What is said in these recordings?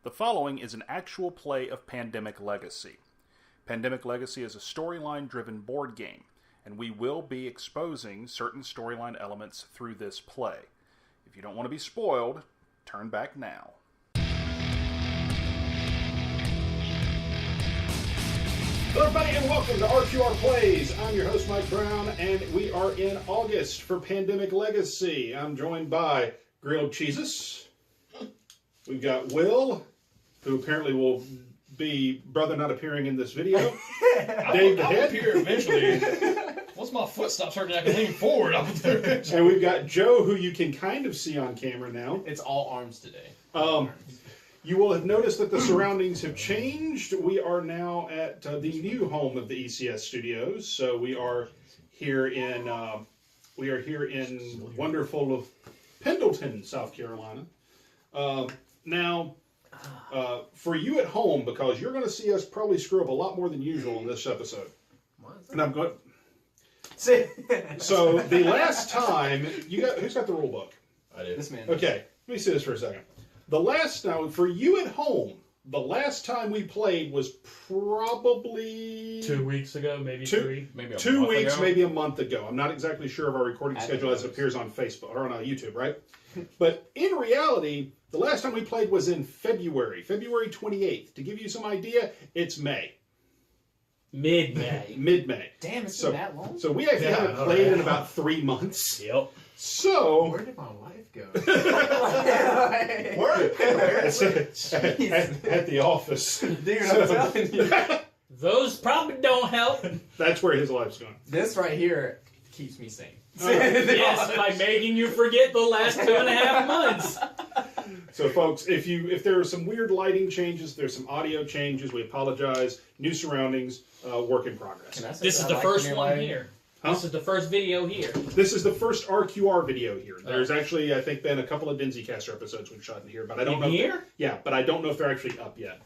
The following is an actual play of Pandemic Legacy. Pandemic Legacy is a storyline-driven board game, and we will be exposing certain storyline elements through this play. If you don't want to be spoiled, turn back now. Hello everybody and welcome to RQR Plays. I'm your host Mike Brown and we are in August for Pandemic Legacy. I'm joined by Grilled Cheeses. We've got Will, who apparently will be brother not appearing in this video. Dave the Head. I'll appear eventually. Once my foot stops hurting, I can lean forward. I'll be there eventually. And we've got Joe, who you can kind of see on camera now. It's all arms today. You will have noticed that the surroundings have changed. We are now at the new home of the ECS Studios. So we are here in wonderful Pendleton, South Carolina. Now, for you at home, because you're going to see us probably screw up a lot more than usual in this episode. And I'm going. So the last time who's got the rule book? I did. This man. Okay, let me see this for a second. Now for you at home, the last time we played was probably 2 weeks ago, maybe 3. Maybe 2 weeks, maybe a month ago. I'm not exactly sure of our recording schedule as it appears on Facebook or on YouTube, right? But in reality, the last time we played was in February 28th. To give you some idea, it's May. Mid-May. Mid-May. Damn, it's been that long? So we actually haven't played in about 3 months. Yep. So... Where did my life go? Where? At the office. Dude, I'm telling you. Those probably don't help. That's where his life's going. This right here keeps me sane. Yes, by making you forget the last 2.5 months. So, folks, if there are some weird lighting changes, there's some audio changes, we apologize. New surroundings, work in progress. This is the first one here. Huh? This is the first video here. This is the first RQR video here. There's actually, I think, been a couple of Dinsycaster episodes we've shot in here, but I don't know. Here? Yeah, but I don't know if they're actually up yet.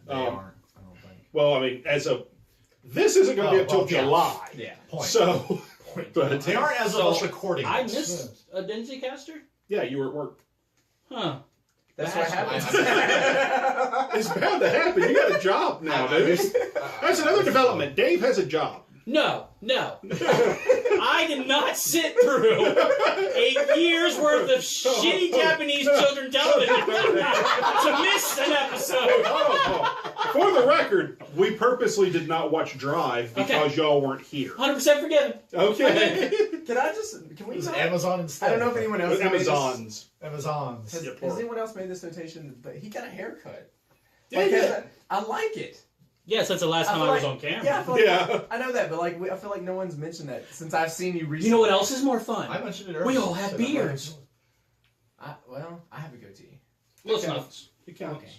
They aren't, I don't think. Well, I mean, this isn't going to be up till July. Yeah. Point. So, but They aren't as of us recording. I missed a Dinsycaster? yeah, you were at work. Huh. That's what happens. It's bound to happen. You got a job now, dude. That's another development. Dave has a job. No. I did not sit through 8 years worth of shitty Japanese children television to miss an episode. For the record, we purposely did not watch Drive because y'all weren't here. 100% forgiven. Okay. Can we It was talk? Amazon instead. I don't know if anyone else Amazons. Amazons. Has anyone else made this notation? But he got a haircut. Yeah, yeah. I like it. Yes, that's the last time I was on camera. Yeah, I feel like, I know that, but I feel like no one's mentioned that since I've seen you recently. You know what else is more fun? I mentioned it earlier. We all have beards. I have a goatee. Close enough. It counts. Okay.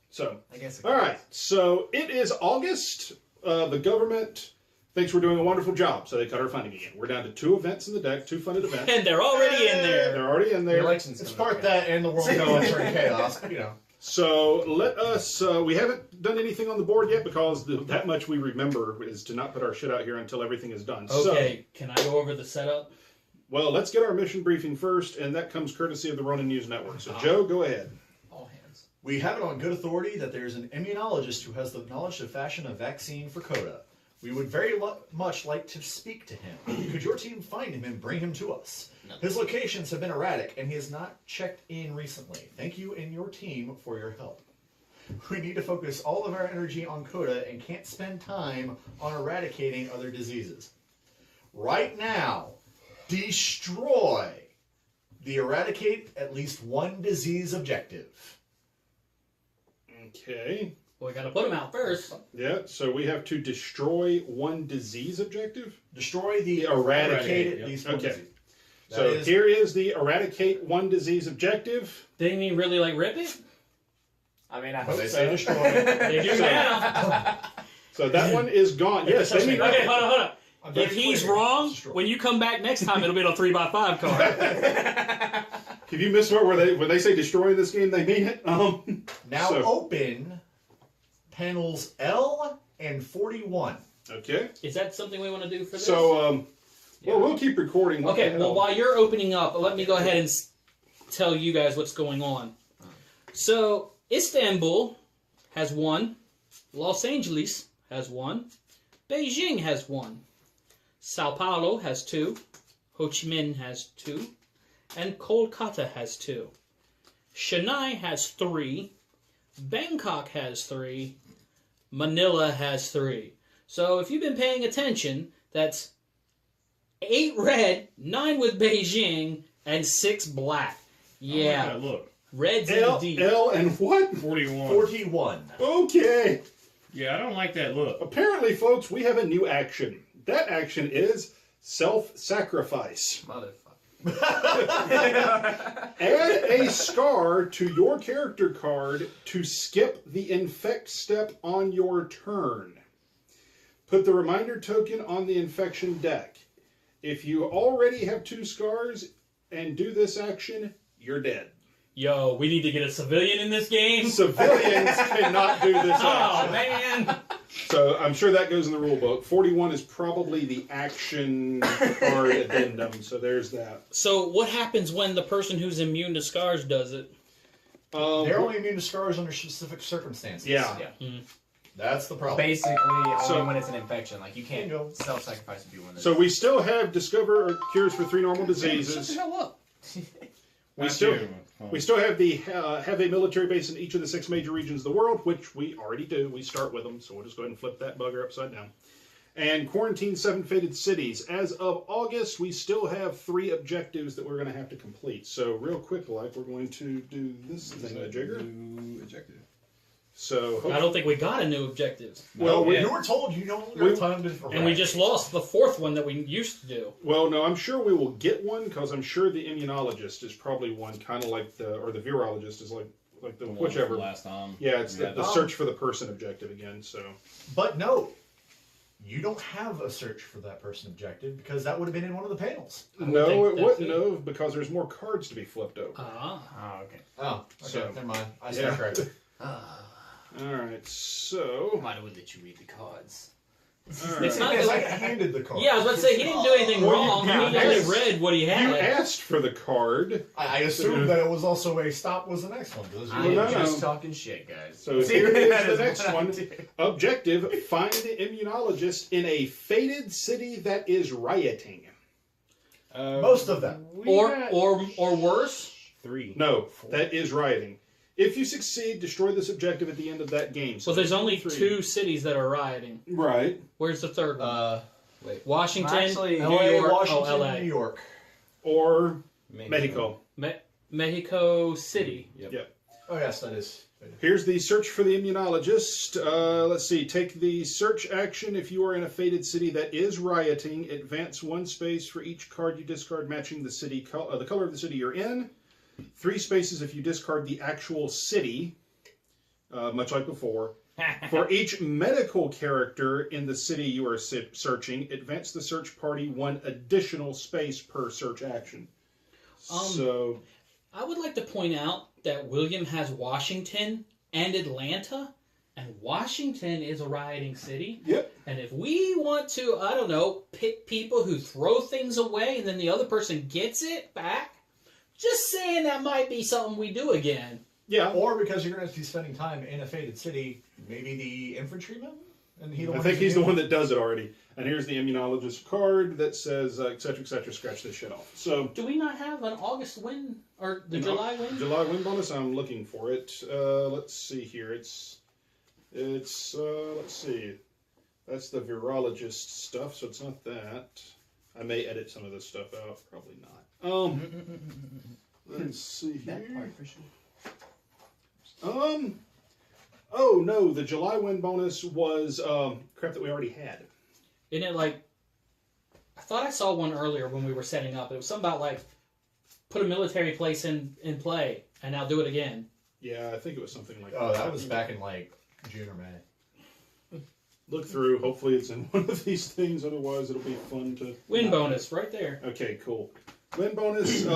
So, I guess. all right. So it is August. The government thinks we're doing a wonderful job, so they cut our funding again. We're down to 2 events in the deck, 2 funded events. And they're already in there. They're already in The there. elections. It's part that and the world going through chaos. You know. So let us. We haven't done anything on the board yet because that much we remember is to not put our shit out here until everything is done. Okay, can I go over the setup? Well, let's get our mission briefing first, and that comes courtesy of the Ronin News Network. So, Joe, go ahead. All hands. We have it on good authority that there is an immunologist who has the knowledge to fashion a vaccine for Coda. We would very much like to speak to him. Could your team find him and bring him to us? No. His locations have been erratic, and he has not checked in recently. Thank you and your team for your help. We need to focus all of our energy on Coda and can't spend time on eradicating other diseases. Right now, destroy the eradicate at least one disease objective. Okay. Well, we got to put them out first. Yeah, so we have to destroy 1 disease objective? Destroy the Eradicate, at least yep. one Okay. disease. So here is the eradicate 1 disease objective. Didn't he really rip it? I mean, I hope They so. say destroy. They do now. So that one is gone. Yes, they mean, Okay, hold on. I'm very If he's clear. wrong, Destroy. when you come back next time, it'll be on a 3x5 card. Have you missed where when they say destroy in this game, they mean it? Now so- open panels L and 41. Okay. Is that something we want to do for this? So, well, we'll keep recording. What Okay, the well, hell? while you're opening up, let me go ahead and tell you guys what's going on. So, Istanbul has 1. Los Angeles has 1. Beijing has 1. Sao Paulo has 2. Ho Chi Minh has 2. And Kolkata has 2. Chennai has 3. Bangkok has 3. Manila has 3. So if you've been paying attention, that's 8 red, 9 with Beijing, and 6 black. Yeah. I like that look. Red's in the deep. L and what? 41. 41. Okay. Yeah, I don't like that look. Apparently, folks, we have a new action. That action is self-sacrifice. Motherfucker. Add a scar to your character card to skip the infect step on your turn. Put the reminder token on the infection deck. If you already have 2 scars and do this action, you're dead. Yo, we need to get a civilian in this game. Civilians cannot do this Oh, action. man. So I'm sure that goes in the rule book. 41 is probably the action card addendum, so there's that. So what happens when the person who's immune to scars does it? They're only immune to scars under specific circumstances. Yeah. That's the problem. Basically, So- only when it's an infection. Like, you can't Bingo. self-sacrifice if you want to. So we still have discover or cures for 3 normal Shut the diseases. hell up. We Not still you. we still have the have a military base in each of the 6 major regions of the world, which we already do. We start with them, so we'll just go ahead and flip that bugger upside down. And quarantine 7 fated cities. As of August, we still have 3 objectives that we're going to have to complete. So real quick, like we're going to do this thing, Jigger. New objective. So I don't think we got a new objective. well, you were told you don't have time to. And we just lost the 4th one that we used to do. well, no, I'm sure we will get one because I'm sure the immunologist is probably one, kind of like the or the virologist is like the The one whichever. from last time. Yeah, it's We the, had the that. search for the person objective again. So But no, you don't have a search for that person objective because that would have been in one of the panels. no, think it that wouldn't too. have because there's more cards to be flipped over. Ah. Oh, okay. Oh, okay. So- Never mind. I Yeah. stand corrected. All right, so Why do we let you read the cards? all right. It's not Because I like, handed the card. yeah, I was about to say, he didn't do anything Well, wrong. you He only asked- read what he You had. asked for the card, I assumed that it was also a stop was the next one. Because I you- am no, no. just talking shit, guys. so See, here that is the is next what I one. do. Objective: find the immunologist in a fated city that is rioting. Most of them. Or worse. 3. No, that is rioting. If you succeed, destroy this objective at the end of that game. So there's only 3. 2 cities that are rioting. Right. Where's the 3rd one? Washington, Actually, New LA, York, Washington, LA. New York. Or Mexico. Mexico City. Yep. Oh yes, that is. Here's the search for the immunologist. Let's see. Take the search action if you are in a fated city that is rioting. Advance 1 space for each card you discard matching the city the color of the city you're in. 3 spaces if you discard the actual city, much like before. For each medical character in the city you are searching, advance the search party 1 additional space per search action. So I would like to point out that William has Washington and Atlanta, and Washington is a rioting city. Yep. And if we want to, I don't know, pick people who throw things away and then the other person gets it back, just saying that might be something we do again. Yeah. Or because you're going to be spending time in a fated city, maybe the infantryman? And I think he's the one that does it already. And here's the immunologist card that says, et cetera, scratch this shit off. So, Do we not have an August win or the July win? July win bonus, I'm looking for it. Let's see here. It's let's see. That's the virologist stuff, so it's not that. I may edit some of this stuff out. Probably not. Let's see here. That part for sure. Oh no, the July win bonus was crap that we already had. Isn't it like, I thought I saw one earlier when we were setting up. It was something about like, put a military place in play and now do it again. Yeah, I think it was something like Oh, that was back in like June or May. Look through. Hopefully it's in one of these things. Otherwise, it'll be fun to... Win bonus, right there. Okay, cool. Win bonus.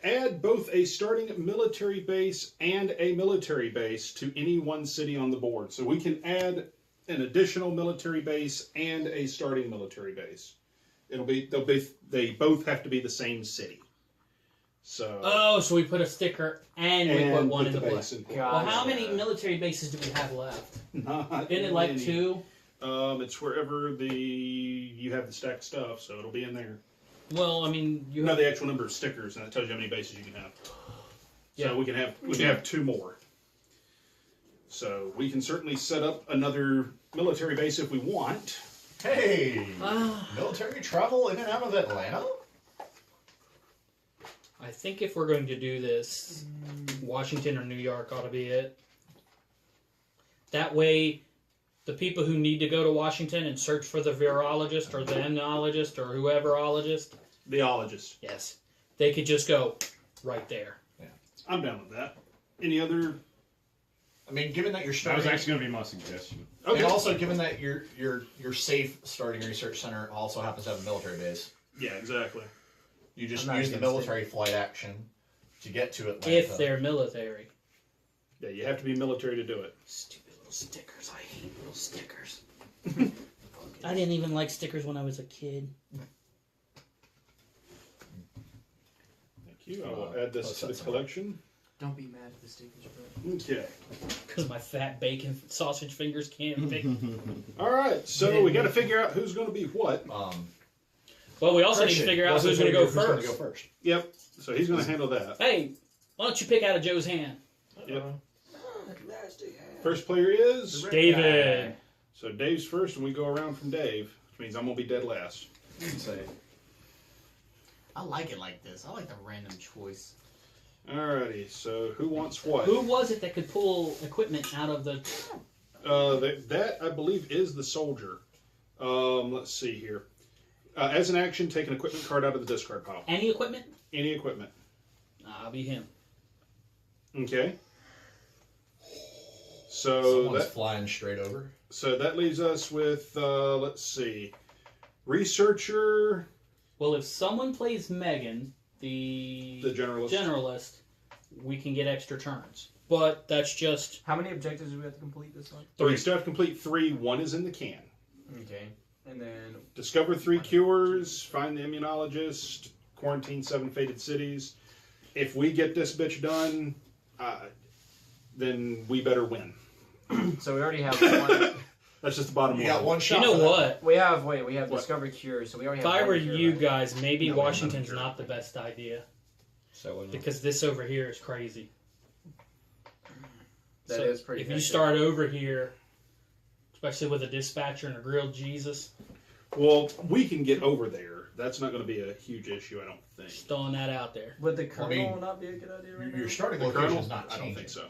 Add both a starting military base and a military base to any one city on the board. So we can add an additional military base and a starting military base. They both have to be the same city. So so we put a sticker and we put one in the base play. in play. God. Well, how many military bases do we have left? Not Isn't it like many. 2? It's wherever you have the stacked stuff, so it'll be in there. Well, I mean, you You know have... the actual number of stickers, and that tells you how many bases you can have. Yeah. So we can have 2 more. So we can certainly set up another military base if we want. Hey, military travel in and out of Atlanta? I think if we're going to do this, Washington or New York ought to be it. That way, the people who need to go to Washington and search for the virologist or the immunologist or whoeverologist, The ologist. yes, they could just go right there. I'm down with that. Any other? I mean, given that you're That starting, was actually going to be my suggestion. Okay. and also given that your safe starting research center also happens to have a military base, Yeah, exactly. you just I'm not use the against military flight action to get to Atlanta. If they're military. Yeah, you have to be military to do it. Stupid little stickers. I hate little stickers. I didn't even like stickers when I was a kid. Thank you. I will add this to the collection. Don't be mad at the stickers, bro. Okay. Because my fat bacon sausage fingers can't pick. All right. So we got to figure out who's going to be what. Well, we also need to figure out who's going to go first. first. Yep. So he's going to handle that. Hey, why don't you pick out of Joe's hand? Yep. First player is David. So Dave's first, and we go around from Dave, which means I'm going to be dead last. You can say. I like it like this. I like the random choice. Alrighty. So who wants what? Who was it that could pull equipment out of the... That I believe is the soldier. Let's see here. As an action, take an equipment card out of the discard pile. Any equipment? Any equipment. I'll be him. Okay. So Someone's that flying straight over. so that leaves us with let's see, researcher, Well, if someone plays Megan, the generalist. generalist, we can get extra turns. But that's just... How many objectives do we have to complete this one? We still have to complete 3. 1 is in the can. Okay. And then Discover 3 cures. Find the immunologist. Quarantine 7 fated cities. If we get this bitch done, then we better win. so we already have one. That's just the bottom You line. got one shot. You know for that. what? We have What? Discovery Cures, so we already If have I one were cure, you right? guys, maybe No, Washington's I'm not not the best idea. So Because this over here is crazy. That So is pretty if you effective. start over here, especially with a dispatcher and a grilled Jesus, Well, we can get over there. That's not going to be a huge issue, I don't think. just throwing that out there. Would the I colonel mean, not be a good idea right Your now? starting The location colonel? is not I changing. don't think so.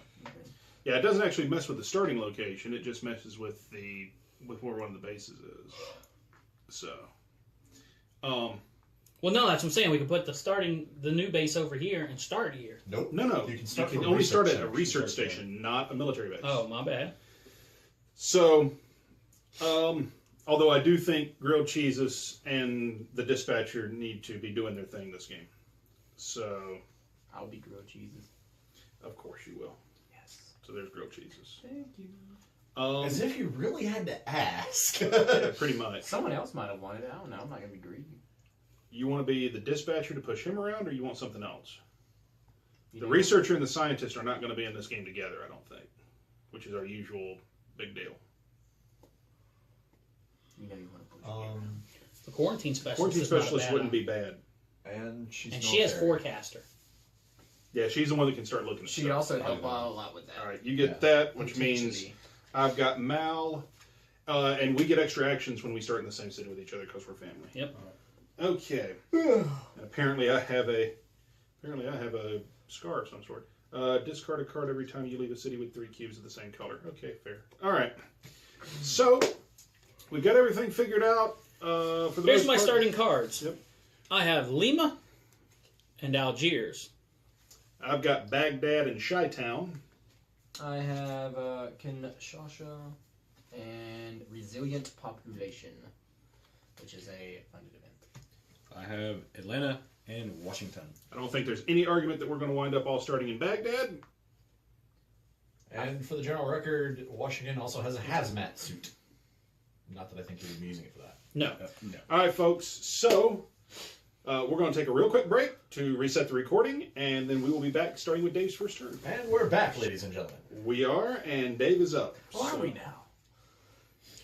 Yeah, it doesn't actually mess with the starting location. It just messes with where one of the bases is. So, Well, no, that's what I'm saying. We could put the new base over here and start here. Nope. no. You can start from a only start research at a center. research Research station, not a military base. Oh, my bad. So, although I do think Grilled Cheeses and the dispatcher need to be doing their thing this game. So, I'll be grilled cheeses. of course you will. Yes. So there's Grilled Cheeses. Thank you. As if you really had to ask. Yeah, pretty much. Someone else might have wanted it. I don't know. I'm not gonna be greedy. You want to be the dispatcher to push him around, or you want something else? You The know? researcher and the scientist are not going to be in this game together, I don't think, which is our usual big deal. You know you want to push me. The quarantine specialist. Quarantine is not a specialist bad wouldn't one. be bad. And she's And she has military. forecaster. Yeah, she's the one that can start looking at She stuff. also Help helped out a lot with that. All right, you get that, which means Potentially. I've got Mal, and we get extra actions when we start in the same city with each other because we're family. Yep. Okay. And apparently I have a scar of some sort. Discard a card every time you leave a city with 3 cubes of the same color. Okay, fair. All right. So we've got everything figured out. For the Here's most my part. starting cards. Yep. I have Lima and Algiers. I've got Baghdad and Chi-Town. I have Kinshasa and Resilient Population, which is a funded event. I have Atlanta and Washington. I don't think there's any argument that we're going to wind up all starting in Baghdad. And for the general record, Washington also has a hazmat suit. Not that I think you would be using it for that. No. No. All right, folks. So We're going to take a real quick break to reset the recording, and then we will be back starting with Dave's first turn. And we're back, ladies and gentlemen. We are, and Dave is up. Who are we now?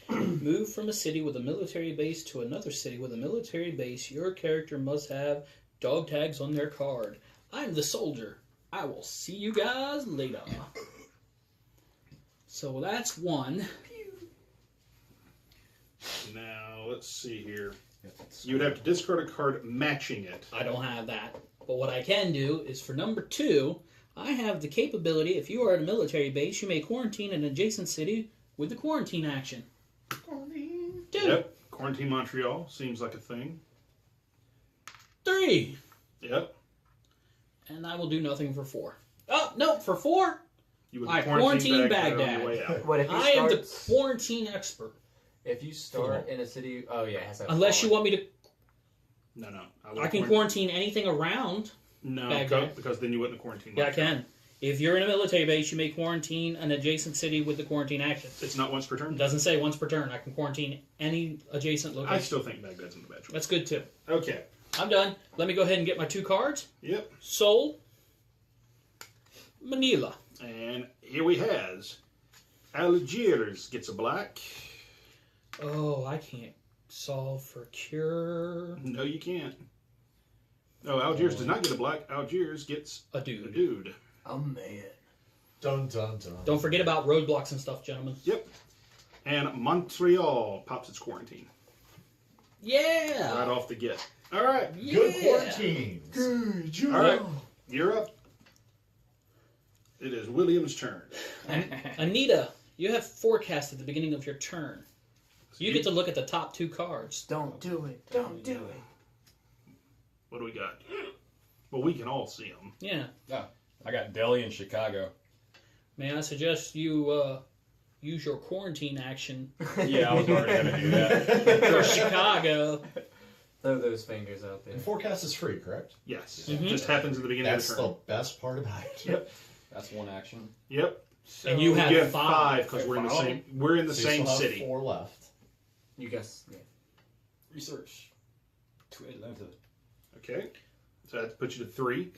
Move from a city with a military base to another city with a military base. Your character must have dog tags on their card. I'm the soldier. I will see you guys later. So that's one. Now, let's see here. You would have to discard a card matching it. I don't have that. But what I can do is for number 2, I have the capability, if you are at a military base, you may quarantine an adjacent city with the quarantine action. Quarantine. 2. Yep. Quarantine Montreal seems like a thing. 3. Yep. And I will do nothing for 4. Oh, no, for 4, You would I quarantine Baghdad. on the way out. What if you I am the start? quarantine expert. If you start in a city, oh yeah, it has to have Unless you fallen. want me to, No. I can quarantine anything around. No, Baghdad. because then you wouldn't quarantine. Yeah, I Montreal. can. If you're in a military base, you may quarantine an adjacent city with the quarantine action. It's not once per It turn. doesn't say once per turn. I can quarantine any adjacent I location. still think Baghdad's in the bad choice. That's good too. Okay. I'm done. Let me go ahead and get my 2 cards. Yep. Seoul, Manila. And here we has Algiers gets a black. Oh, I can't solve for cure. No, you can't. No, Algiers does not get a black. Algiers gets A a dude. dude. Oh man. Dun dun dun. Don't forget about roadblocks and stuff, gentlemen. Yep. And Montreal pops its quarantine Yeah. right off the get. All right. Good Yeah. quarantines. All right. You're up. It is William's turn. Anita, you have forecast at the beginning of your turn. You get to look at the top 2 cards. Don't do it. Don't do it. What do we got? Well, we can all see them. Yeah. I got Delhi and Chicago. May I suggest you use your quarantine action Yeah, I was already going to do that. for Chicago? Throw those fingers out there. And forecast is free, correct? Yes. Mhm. Just happens at the beginning That's of the the turn. best part about it. Yep. That's one action. Yep. And you have You have 5. because we're in the Five. same. We're in the So you same still have city. 4 left. You guess. Yeah. Research. To Atlanta. Okay. So that puts you to 3.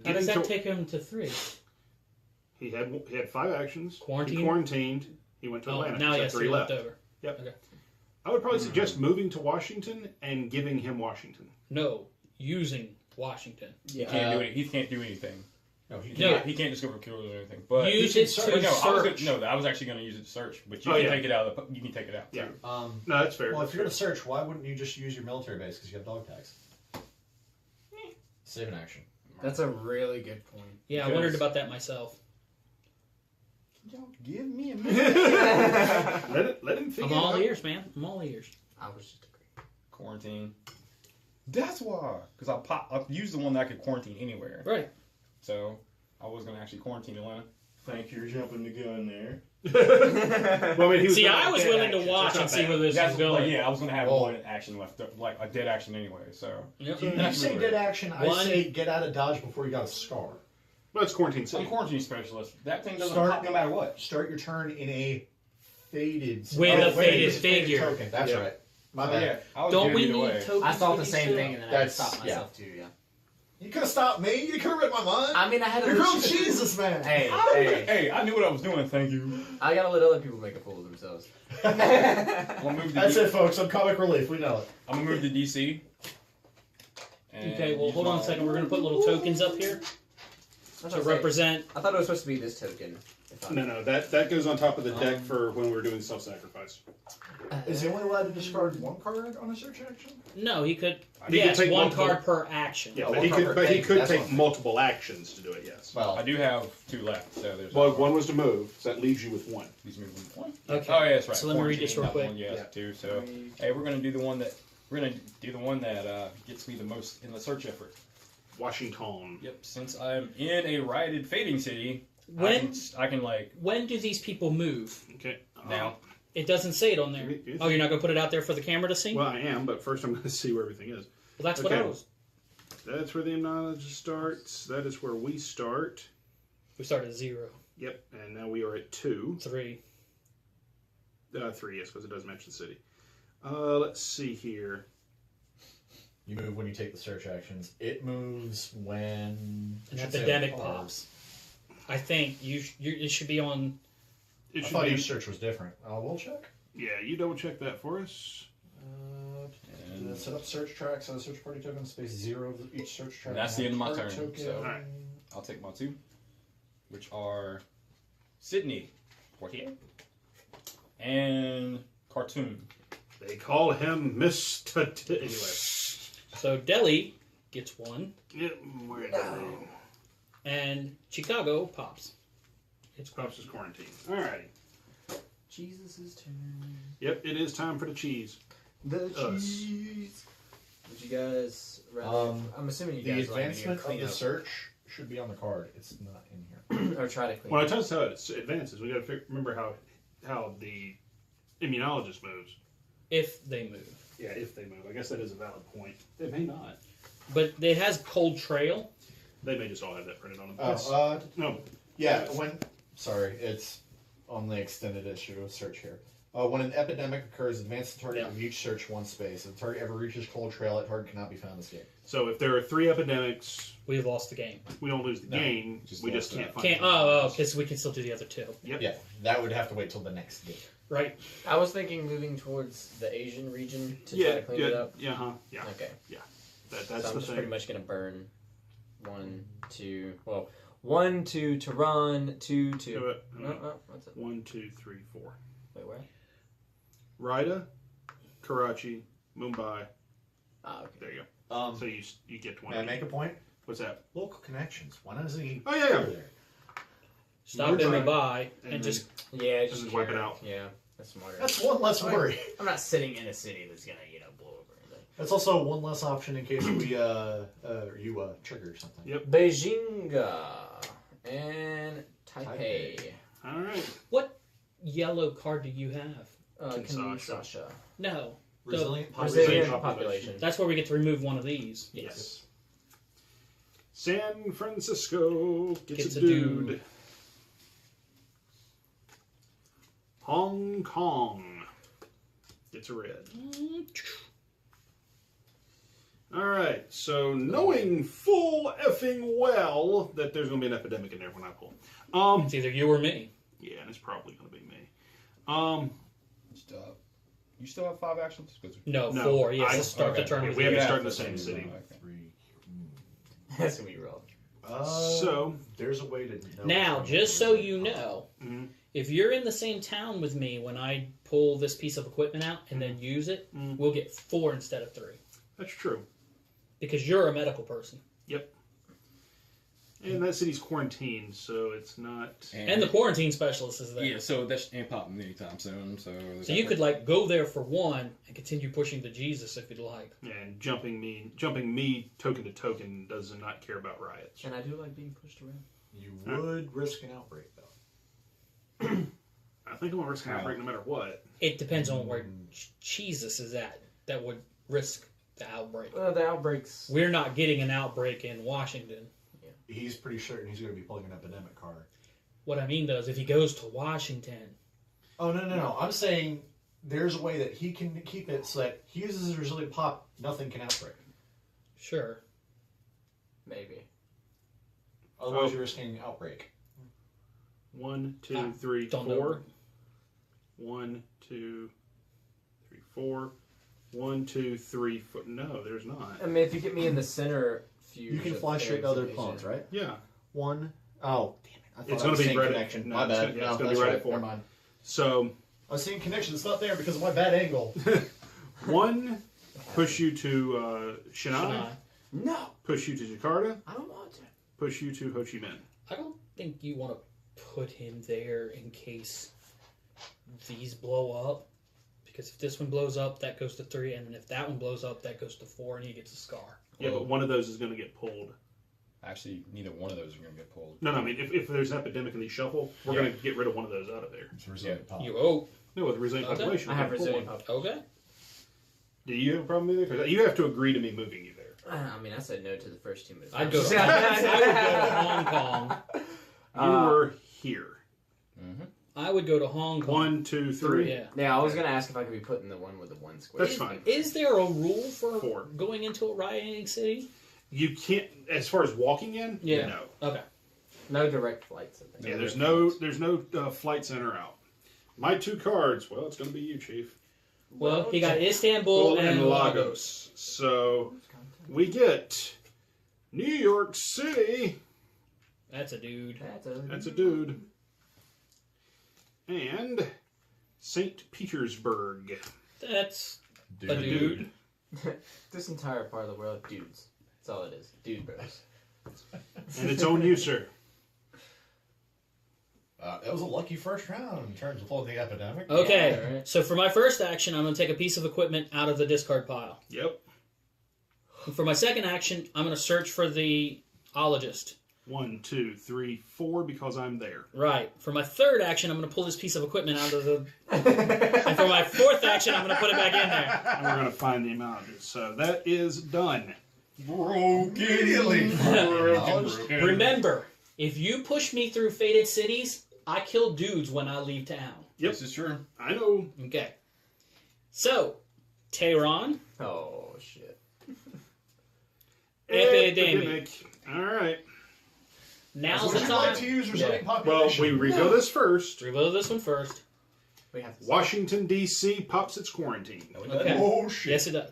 How does Getting that to- take him to 3? He had 5 actions. Quarantine? He quarantined. He went to Oh, Atlanta. now So he has 3 3 left. left over. Yep. Okay. I would probably suggest moving to Washington and giving him Washington. No, using Washington. He can't do it. He can't do anything. No, he No. can't. He can't just go for kills or anything. But Use can it search. to But no, search. I was actually going to use it to search, but you Oh, can yeah. take it out. You can take it out. Yeah. Too. No, that's fair. Well, if you're going to search, why wouldn't you just use your military base because you have dog tags? Save an action. That's a really good point. Yeah, I Because- wondered about that myself. Don't give me a minute. let him figure I'm it all out. ears, man. I'm all ears. I was just agreeing. Quarantine. That's why. Because I used the one that I could quarantine anywhere. Right. So I was going to actually quarantine Atlanta. Thank you for jumping the gun there. Well, I mean, he was See, gonna I have was dead willing to actions. watch That's and not see bad. where this That's is going. Yeah, I was going to have Well- one action left, like a dead action anyway. So Yep. When you say dead action, I One- say get out of Dodge before you got a scar. But it's quarantine I'm city. a quarantine specialist. That thing doesn't Start- pop no matter what. Start your turn in a faded... With a faded faded figure. token. That's Yeah. right. My Oh, bad. yeah, I was Don't good we either need way. tokens? I thought for the these same two? thing, and then I That's- stopped myself too. Yeah. You could have stopped me. You could have read my mind. I mean, I had to. You're let grilled you- Jesus, man. Hey, Oh, hey. Hey, I knew what I was doing. Thank you. I gotta let other people make a fool of themselves. I'm gonna move to That's it, folks. I'm comic relief. We know it. I'm gonna move to DC. And Okay, well, use hold on a my- second. We're going to put little tokens up here to represent. I thought it was supposed to be this token. No, that goes on top of the deck for when we're doing self-sacrifice. Is he only allowed to discard 1 card on a search action? No, he could. He Yes, could take 1 multiple- card per action. Yeah, Oh, but he one could, card but per he thing. could That's take one. multiple actions to do it. Yes. Well, I do have 2 left, so there's. Well, one was to move, so that leaves you with 1. These move one. Okay. Oh yeah, that's right. So let me read this real Quarantine, quick. that one, yes, too. So hey, we're gonna do the one that gets me the most in the search effort. Washington. Yep. Since I'm in a rioted fading city, When I can like when do these people move? Okay. now. It doesn't say it on there. You- you Oh, you're not going to put it out there for the camera to see? Well, I am, but first I'm going to see where everything is. Well, that's what I okay. was. That's where the knowledge starts. That is where we start. We started at 0, Yep. And now we are at 2. 3, 3, yes, because it does mention the city. Let's see here. You move when you take the search actions. It moves when An it should say epidemic on the card. pops. I think it should be on. It I should thought be. each search was different. We'll check. Yeah, you double check that for us. Set up search track. So the search party token space 0 of each search track. And that's the end of my Card turn, token. so- Alright. I'll take my 2, which are Sydney, Portier, and Khartoum. They call him Mr. Anyway. So Delhi gets 1, Yeah, where did they? and Chicago pops. It's Pops is quarantine. Alrighty. Jesus' turn. Yep, it is time for the cheese. The Us. cheese. Would you guys rather? I'm assuming you The guys like me to advancement clean of the up search should be on the card. It's not in here. or try to clean Well, I up. tell us how it advances. We got to remember how the immunologist moves. if they move. Yeah, if they move. I guess that is a valid point. They may not. But it has cold trail. They may just all have that printed on them. No. Yeah, sorry, it's on the extended issue of search here. When an epidemic occurs, advance the target of each search 1 space. If the target ever reaches cold trail, that target cannot be found in this game. So if there are 3 epidemics, We've lost the game. we don't lose the game. Just We just lost can't that. find Can't. Because we can still do the other 2. Yep. Yeah, that would have to wait till the next game. Right. I was thinking moving towards the Asian region to try Yeah, to clean it up. yeah, yeah. Okay. That's So I'm the just thing. pretty much gonna burn 1, 2. Well, 1, 2 to run, 2 to. Do it. No, what's it? 1, 2, 3, 4. Wait, where? Raida, Karachi, Mumbai. Ah, okay. There you go. So you get 1. May I make a point? What's that? Local connections. Why doesn't he? Oh, yeah. go there? Stop We're in trying- by and and just. Yeah, Just just wipe it carry out. Yeah, that's smarter. That's one less worry. I'm not sitting in a city that's gonna, blow over. That's also one less option in case we you trigger something. Yep. Beijing and Taipei. Taipei. All right. What yellow card do you have? Kinshasa. No. Resilient Brazilian population. population. That's where we get to remove one of these. Yes. San Francisco gets, Gets a a dude. dude. Hong Kong gets a red. All right. So knowing full effing well that there's going to be an epidemic in there when I pull. It's either you or me. Yeah, and it's probably going to be me. You still have 5 actions? 'Cause- No, No, 4. Yes, I- to start the okay. turn Yeah, with we you. have to Yeah, start in the that's same what city. you know, okay. That's what we roll. So there's a way to know. Now, just so you know, Mhm. if you're in the same town with me when I pull this piece of equipment out and then use it, we'll get 4 instead of 3. that's true. Because you're a medical person. Yep. And that city's quarantined, so it's not. And the quarantine specialist is there. Yeah, so that ain't popping anytime soon. So So you could go there for 1 and continue pushing the Jesus if you'd like. And jumping me token to token does not care about riots. And I do like being pushed around. You would risk an outbreak though. I think I'm gonna risk an outbreak no matter what. It depends on where Jesus is at that would risk the outbreak. The outbreaks. We're not getting an outbreak in Washington. He's pretty certain he's going to be pulling an epidemic card. What I mean though is if he goes to Washington, Oh no! I'm saying there's a way that he can keep it so that he uses his resilient pop, nothing can outbreak. sure. Maybe. Otherwise, you're risking outbreak. 1, 2, 3, Don't 4. know. 1, 2, 3, 4. 1, 2, 3, 4. No, there's not. I mean, if you get me in the center fuse. You can of fly straight to other Asian. pawns, right? Yeah. One. Oh, damn it! I thought It's I gonna was be seeing right at- connection. no, My it's bad. gonna- yeah, it's No, gonna be that's right right. at 4. Never mind. So I was seeing connection. It's not there because of my bad angle. 1 push you to Chennai, Chennai. No, push you to Jakarta, I don't want to. push you to Ho Chi Minh. I don't think you want to put him there in case these blow up. Because if this one blows up, that goes to 3, and then if that one blows up, that goes to 4, and he gets a scar. Yeah, but one of those is going to get pulled. Actually, neither one of those are going to get pulled. No, I mean, if there's an epidemic in these shuffle, we're going to get rid of one of those out of there. It's resilient pop. You oh No, with resilient Okay. population. I we're have gonna pull resilient one. pop. okay. Do you have a problem either? Because you have to agree to me moving you there. I mean, I said no to the first 2 moves. I'd go. I would go to Hong Kong. You were here. I'm I would go to Hong Kong. 1, 2, 3. Yeah. Yeah, I was gonna ask if I could be put in the one with the one square. That's fine. Is there a rule for 4. going into a rioting city? You can't, as far as walking in. Yeah. No. Okay. No direct flights. I think. Yeah. There's no flights in or out. My 2 cards. Well, it's going to be you, Chief. Well, he got Istanbul and Lagos. So we get New York City. That's a dude. That's a dude. And St. Petersburg. That's Dude. a dude. This entire part of the world, dudes. That's all it is. Dude bros. And its own user. That was a lucky first round in terms of all the epidemic. Okay, Yeah, right. so for my first action, I'm going to take a piece of equipment out of the discard pile. Yep. And for my second action, I'm going to search for the ologist. 1, 2, 3, 4 because I'm there. Right. For my third action, I'm going to pull this piece of equipment out of the... and for my fourth action, I'm going to put it back in there. And we're going to find the amount. So that is done. Immediately. Remember, if you push me through fated cities, I kill dudes when I leave town. Yep. This is true. I know. Okay. So, Tehran, Oh shit. Epidemic. All right. Now's Would the you like to time. use resilient Well, population? we reveal this first. Reveal this one first. We have to Washington, D.C. pops its quarantine. Okay. Oh, shit. Yes, it does.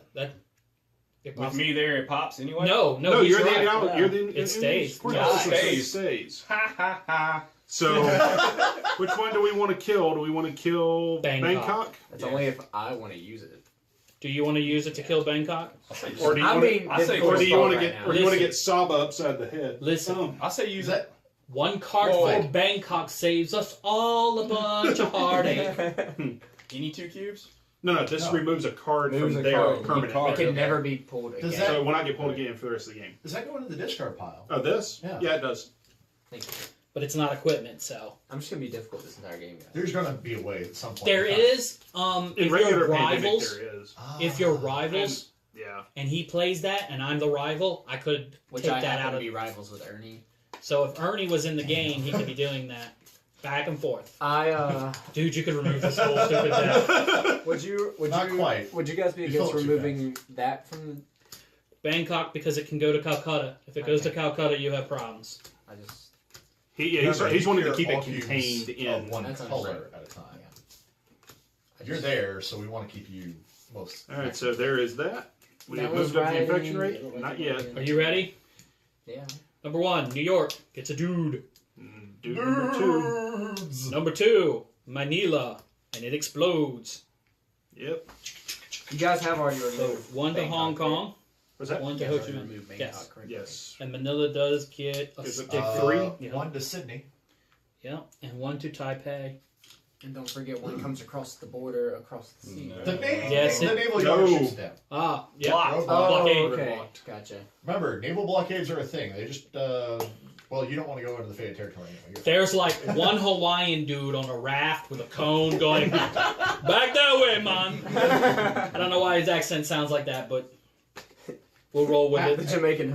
It With pops- me there, it pops anyway. No, No, he's you're right. the ideal. Yeah. You're the. It stays. quarantine. Yeah, So it it stays. stays. Ha ha ha. So, which one do we want to kill? Do we want to kill Bangkok. That's only if I want to use it. Do you want to use it to kill Bangkok? Or do you I want mean, I say or do you want to right get now. or do you want to Listen. get Saba upside the head? Listen. I say use that. One card Whoa. for Bangkok saves us all a bunch of heartache. Any 2 cubes? No, this No. removes a card Moves from a their card. permanent. Card. It can Okay. never be pulled again. Does that- So it will not get pulled again for the rest of the game. Does that go into the discard pile? Oh, this? Yeah. It does. Thank you. But it's not equipment, so. I'm just gonna be difficult this entire game, guys. There's going to be a way at some point. There in time. is, In if regular you're pandemic, rivals, there is. if you're rivals, Yeah. and he plays that, and I'm the rival, I could Which take I that happen out to of. be rivals with Ernie. So if Ernie was in the game, he could be doing that back and forth. I Dude, you could remove this whole stupid deck. would you Not quite. Would you guys be You against felt too removing that from? Bangkok because it can go to Calcutta. If it goes to Calcutta, you have problems. I just He's wanting to keep all it cubes contained of in. one That's color understandable. at a time. You're there, so we want to keep you most. All right, so there is that. We That have was moved up the right. infection rate. Not yet. Are you ready? Yeah. Number 1, New York gets a dude. Dude number 2. Nerds! Number 2, Manila, and it explodes. Yep. You guys have already So removed 1 to Bangkok, Hong right? Kong, Was that? 1 to You Ho guys Chi already Minh. removed Bangkok, Yes. correct? Yes. And Manila does get a Is it stick. 3? Yeah. 1 to Sydney. Yeah, and 1 to Taipei. And don't forget one comes across the border, across the sea. No. The naval, Yes, the it- naval No. yard shoots down. Ah, yeah. Blocked. Roadblock. Oh, Blockade. okay. Blocked. Gotcha. Remember, naval blockades are a thing. They just, well, you don't want to go into the Faded territory anyway. You're fine. There's like one Hawaiian dude on a raft with a cone going, back that way, man. I don't know why his accent sounds like that, but we'll roll with The it. Jamaican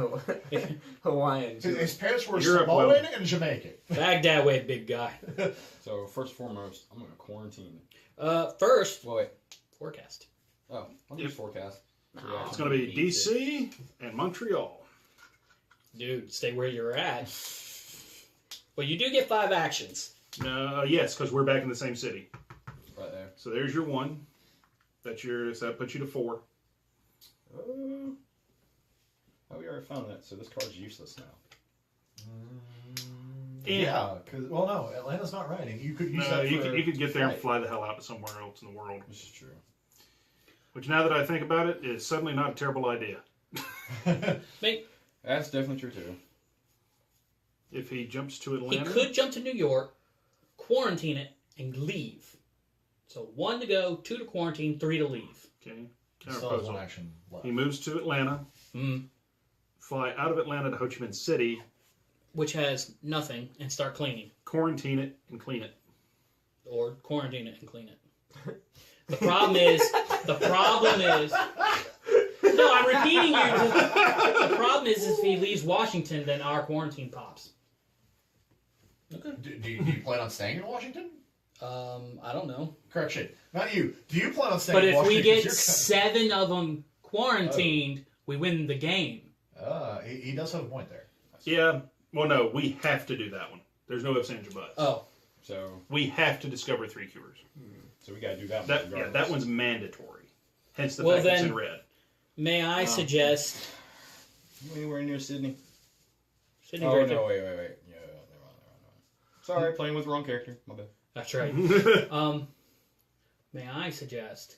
Hawaiian. His parents were Europe Samoan will. and Jamaican. Back that way, big guy. So first and foremost, I'm gonna quarantine. First, Well, wait. forecast. Oh, I'll use forecast. Yeah. It's going to be D.C. and Montreal. Dude, stay where you're at. Well, you do get 5 actions. Yes, because we're back in the same city. Right there. So there's your 1. So that puts you to 4. Oh, we already found that. So this card's useless now. Yeah, because, well, no, Atlanta's not writing. You could use No, that you for... could get there and flight. fly the hell out to somewhere else in the world. This is true. Which, now that I think about it, is suddenly not a terrible idea. Make, That's definitely true too. If he jumps to he Atlanta, could jump to New York, quarantine it, and leave. So 1 to go, 2 to quarantine, 3 to leave. okay, Still has counterproposal. one action left. He moves to Atlanta, Mm. fly out of Atlanta to Ho Chi Minh City, Which has nothing, and start cleaning. quarantine it, and clean it. Or quarantine it and clean it. The problem is, no, I'm repeating you. The problem is if he leaves Washington, then our quarantine pops. Do you plan on staying in Washington? I don't know. Correction. Not you. Do you plan on staying But in if Washington? we 'Cause get you're 7 of them quarantined, we win the game. he does have a point there. Yeah. Well, no, we have to do that one. There's no ifs, ands, or buts. Oh, So We have to discover 3 cures. we got to do that one. That regardless. one's mandatory. Hence the Well, fact it's then- in red. may I suggest? Anywhere near Sydney. Sydney Oh right no! there. Wait. Yeah, they're on. Sorry, playing with the wrong character. My bad. That's right. May I suggest?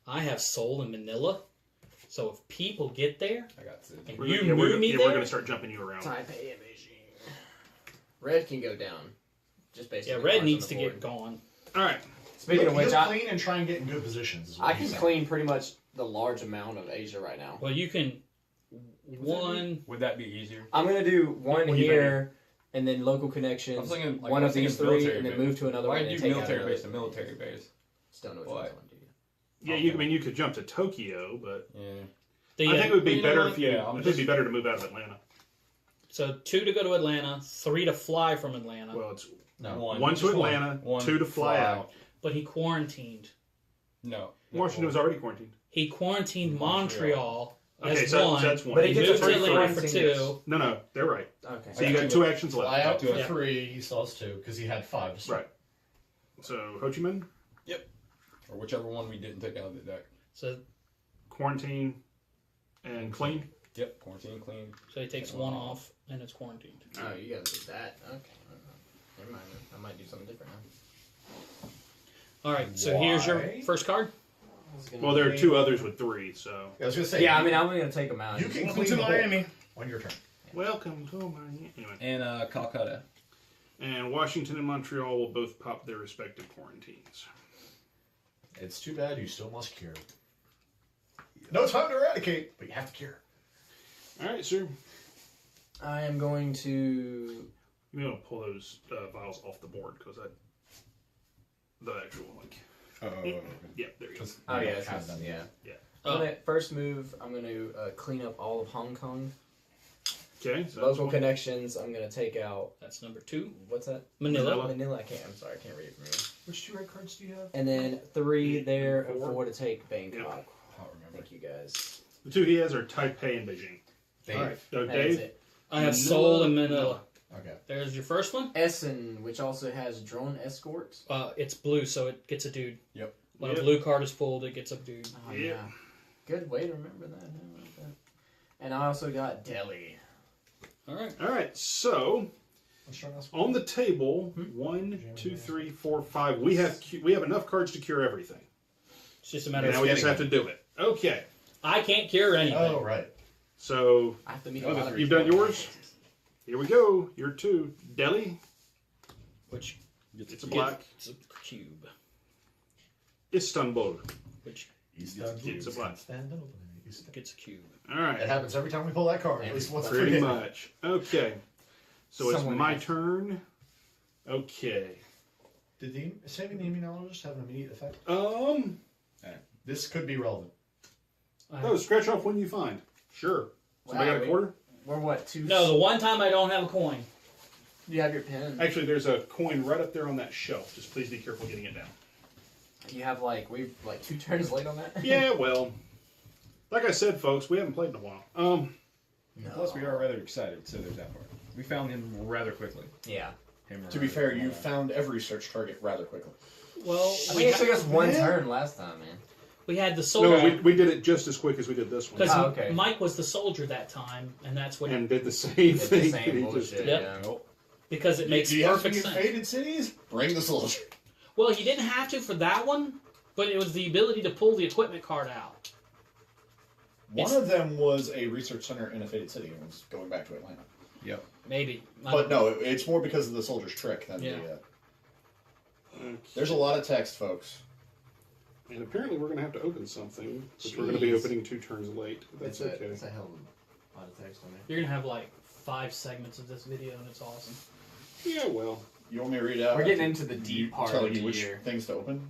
I have Seoul in Manila, so if people get there I got Sydney. and We're you gonna- yeah, move me we're there, going to start jumping you around. Taipei and Beijing. Red can go down. Just based yeah, on the red cards needs on to the get board. gone. All right. Speaking of He'll which, I clean and try and get in good positions. Is what I he's can saying. clean pretty much the large amount of Asia right now. Well, you can one. Would that be easier? I'm gonna do one What do you here, and then local I connections. was thinking like, one I of was thinking these 3, military and then base. move to another Why one. and do take out military another. base to military base? Just don't know which What? one's one to do. Yeah, you. I mean, you could jump to Tokyo, but Yeah. I think it would be you know better what? if you. Yeah, I I'm think it'd be just- better to move out of Atlanta. So 2 to go to Atlanta, 3 to fly from Atlanta. Well, it's No. one to Just Atlanta, one. 2 to fly out. But he quarantined. No. Washington was already quarantined. He quarantined Montreal. Montreal Okay, as so one. that's one. But He he You gets moved get a to three free Atlanta free. for quarantine. 2. No, they're right. Okay. So you got 2 actions Fly left. out for Yeah. 3. He still has 2 because he had 5. So. Right. So Ho Chi Minh, Or whichever one we didn't take out of the deck. So quarantine, and clean. Yep. Quarantine, clean. he takes 1 off, and it's quarantined. Oh, you guys did that. Okay. Never mind. I might do something different now. All right. So here's your Why? first card. Well, there are 2 others with 3. So I was gonna say. Yeah, I mean, I'm gonna take them out. you can Welcome clean to the Miami. hole on your turn. welcome to Miami. Anyway, And Calcutta. and Washington and Montreal will both pop their respective quarantines. It's too bad you still must cure. No time to eradicate, but you have to cure. All right, sir. I am going to. I'm gonna pull those vials off the board because the actual yeah, there you go. Oh yeah, have it's, them. yeah. Yeah. I'm gonna, first move. I'm going to clean up all of Hong Kong. Okay, so that's Local one. connections. I'm going to take out. That's number 2. What's that? Manila. Manila. I can't. I'm sorry. I can't read it from here. Which 2 red cards do you have? And then 3 there, and 4. 4 to take Bangkok. Yeah. I don't remember. Thank you guys. The 2 he has are Taipei and Beijing. Dave. All right, so That is Dave. it. I have Manila. Seoul and Manila. Okay. There's your first one. Essen, which also has drone escort. It's blue, so it gets a dude. Yep. When Yep. a blue card is pulled, it gets a dude. Oh, Yeah. yeah. Good way to remember that. I like that. And I also got Delhi. All right. All right, so Let's try this on the table, 1, 2, 3, 4, 5. We have enough cards to cure everything. It's just a matter Now of. we just have to do it. Okay, I can't cure anything. Oh, right. so I have to meet Oh, a the lot of you've done yours. Here we go. Your 2, Delhi. Which It's a black. it's a cube. Istanbul. Which It's a black. gets a cube. All It right, happens every time we pull that card. At least once pretty per game. much. Okay, so it's Someone my has- turn. Okay. Did saving the immunologist have an immediate effect? This could be relevant. Oh, scratch off when you find. Sure. Somebody Wow, got a quarter? We're what, 2? No, the one time I don't have a coin. You have your pen. Actually, there's a coin right up there on that shelf. Just please be careful getting it down. You have we've 2 turns late on that? Yeah, well, like I said, folks, we haven't played in a while. No. Plus, we are rather excited, so there's that part. We found him rather quickly. Yeah. To be fair, you found every search target rather quickly. Well, I think it took us 1 turn last time, man. we had the No, soldier. we did it just as quick as we did this one. Because Oh, okay. Mike was the soldier that time, and that's what. And did the same It's thing. the that same he just bullshit. did. Yep. Yeah. Because it makes Do you have perfect to get sense. faded cities? Bring the soldier. Well, you didn't have to for that one, but it was the ability to pull the equipment card out. One of them was a research center in a faded city and was going back to Atlanta. Yep. Maybe. But no, it's more because of the soldier's trick than Yeah. the. There's a lot of text, folks. And apparently we're going to have to open something, which we're going to be Jeez. opening 2 turns late. But that's okay. It's a hell of a lot of text on there. You're going to have 5 segments of this video, and it's awesome. Yeah, well. You want me to read out? We're getting into the deep part Telling of you the which year. things to open.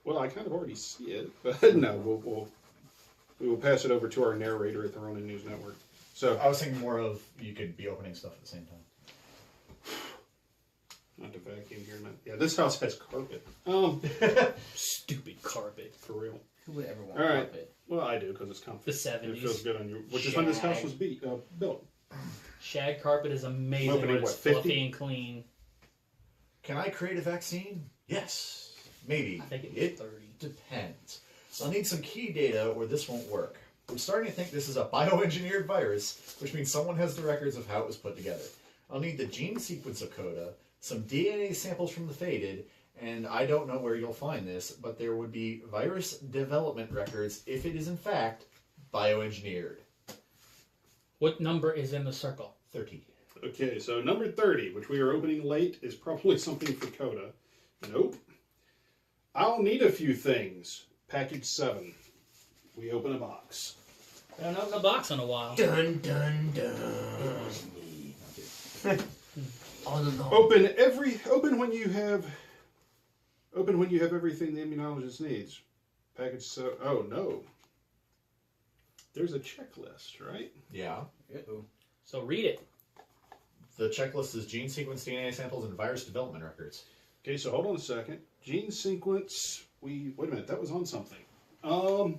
Well, I kind of already see it, but no, we will pass it over to our narrator at the Ronin News Network. So, I was thinking more of you could be opening stuff at the same time. Not to vacuum here. Yeah, this house has carpet. Stupid carpet. For real. Who would ever want All right. carpet? Well, I do because it's comfy. The 70s. It feels good on you. Which is when this house was built. Shag carpet is amazing Opening, when it's what, 50? fluffy and clean. Can I create a vaccine? Yes. Maybe. I think it was It 30. depends. I'll need some key data or this won't work. I'm starting to think this is a bioengineered virus, which means someone has the records of how it was put together. I'll need the gene sequence of CODA, some DNA samples from the faded, and I don't know where you'll find this, but there would be virus development records if it is in fact bioengineered. What number is in the circle? 30. Okay, so number 30, which we are opening late, is probably something for Coda. Nope. I'll need a few things. Package 7. We open a box. I haven't opened a box in a while. Dun dun dun. All alone. Open when you have everything the immunologist needs. Package 7. Oh no. There's a checklist, right? Yeah. Uh-oh. So read it. The checklist is gene sequence, DNA samples, and virus development records. Okay, so hold on a second. Gene sequence. Wait a minute. That was on something. Oh,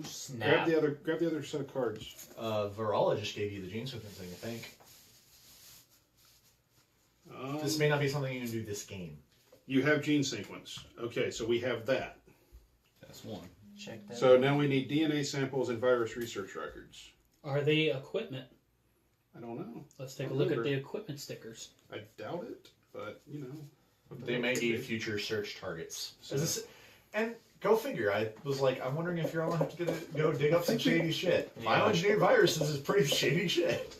snap. Grab the other set of cards. Virologist gave you the gene sequencing, I think. This may not be something you can do this game. You have gene sequence. Okay, so we have that. That's one. Check that. So now we need DNA samples and virus research records. Are they equipment? I don't know. Let's take a look at the equipment stickers. I doubt it, but you know. They may need future search targets. And go figure. I was like, I'm wondering if you're all gonna have to go dig up some shady shit. Yeah. Bioengineered viruses is pretty shady shit.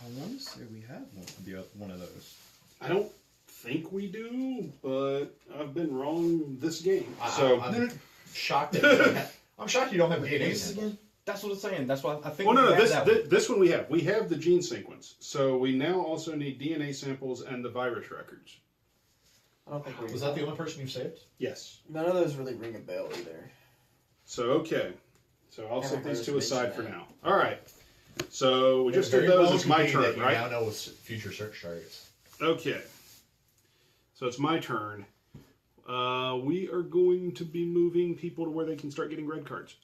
I want to say we have one of those. I don't think we do, but I've been wrong this game. I'm shocked that I'm shocked you don't have DNA samples. That's what I'm saying. That's why I think. Well, no, we have that one. this one we have. We have the gene sequence. So we now also need DNA samples and the virus records. I don't think we Was that the only person you saved? Yes. None of those really ring a bell either. So, okay. So I'll set Haven't these heard two us aside mention for that. now. All right. So we just Very did those. well It's my could be turn, that you right? now know what's future search targets. Okay. So it's my turn. We are going to be moving people to where they can start getting red cards.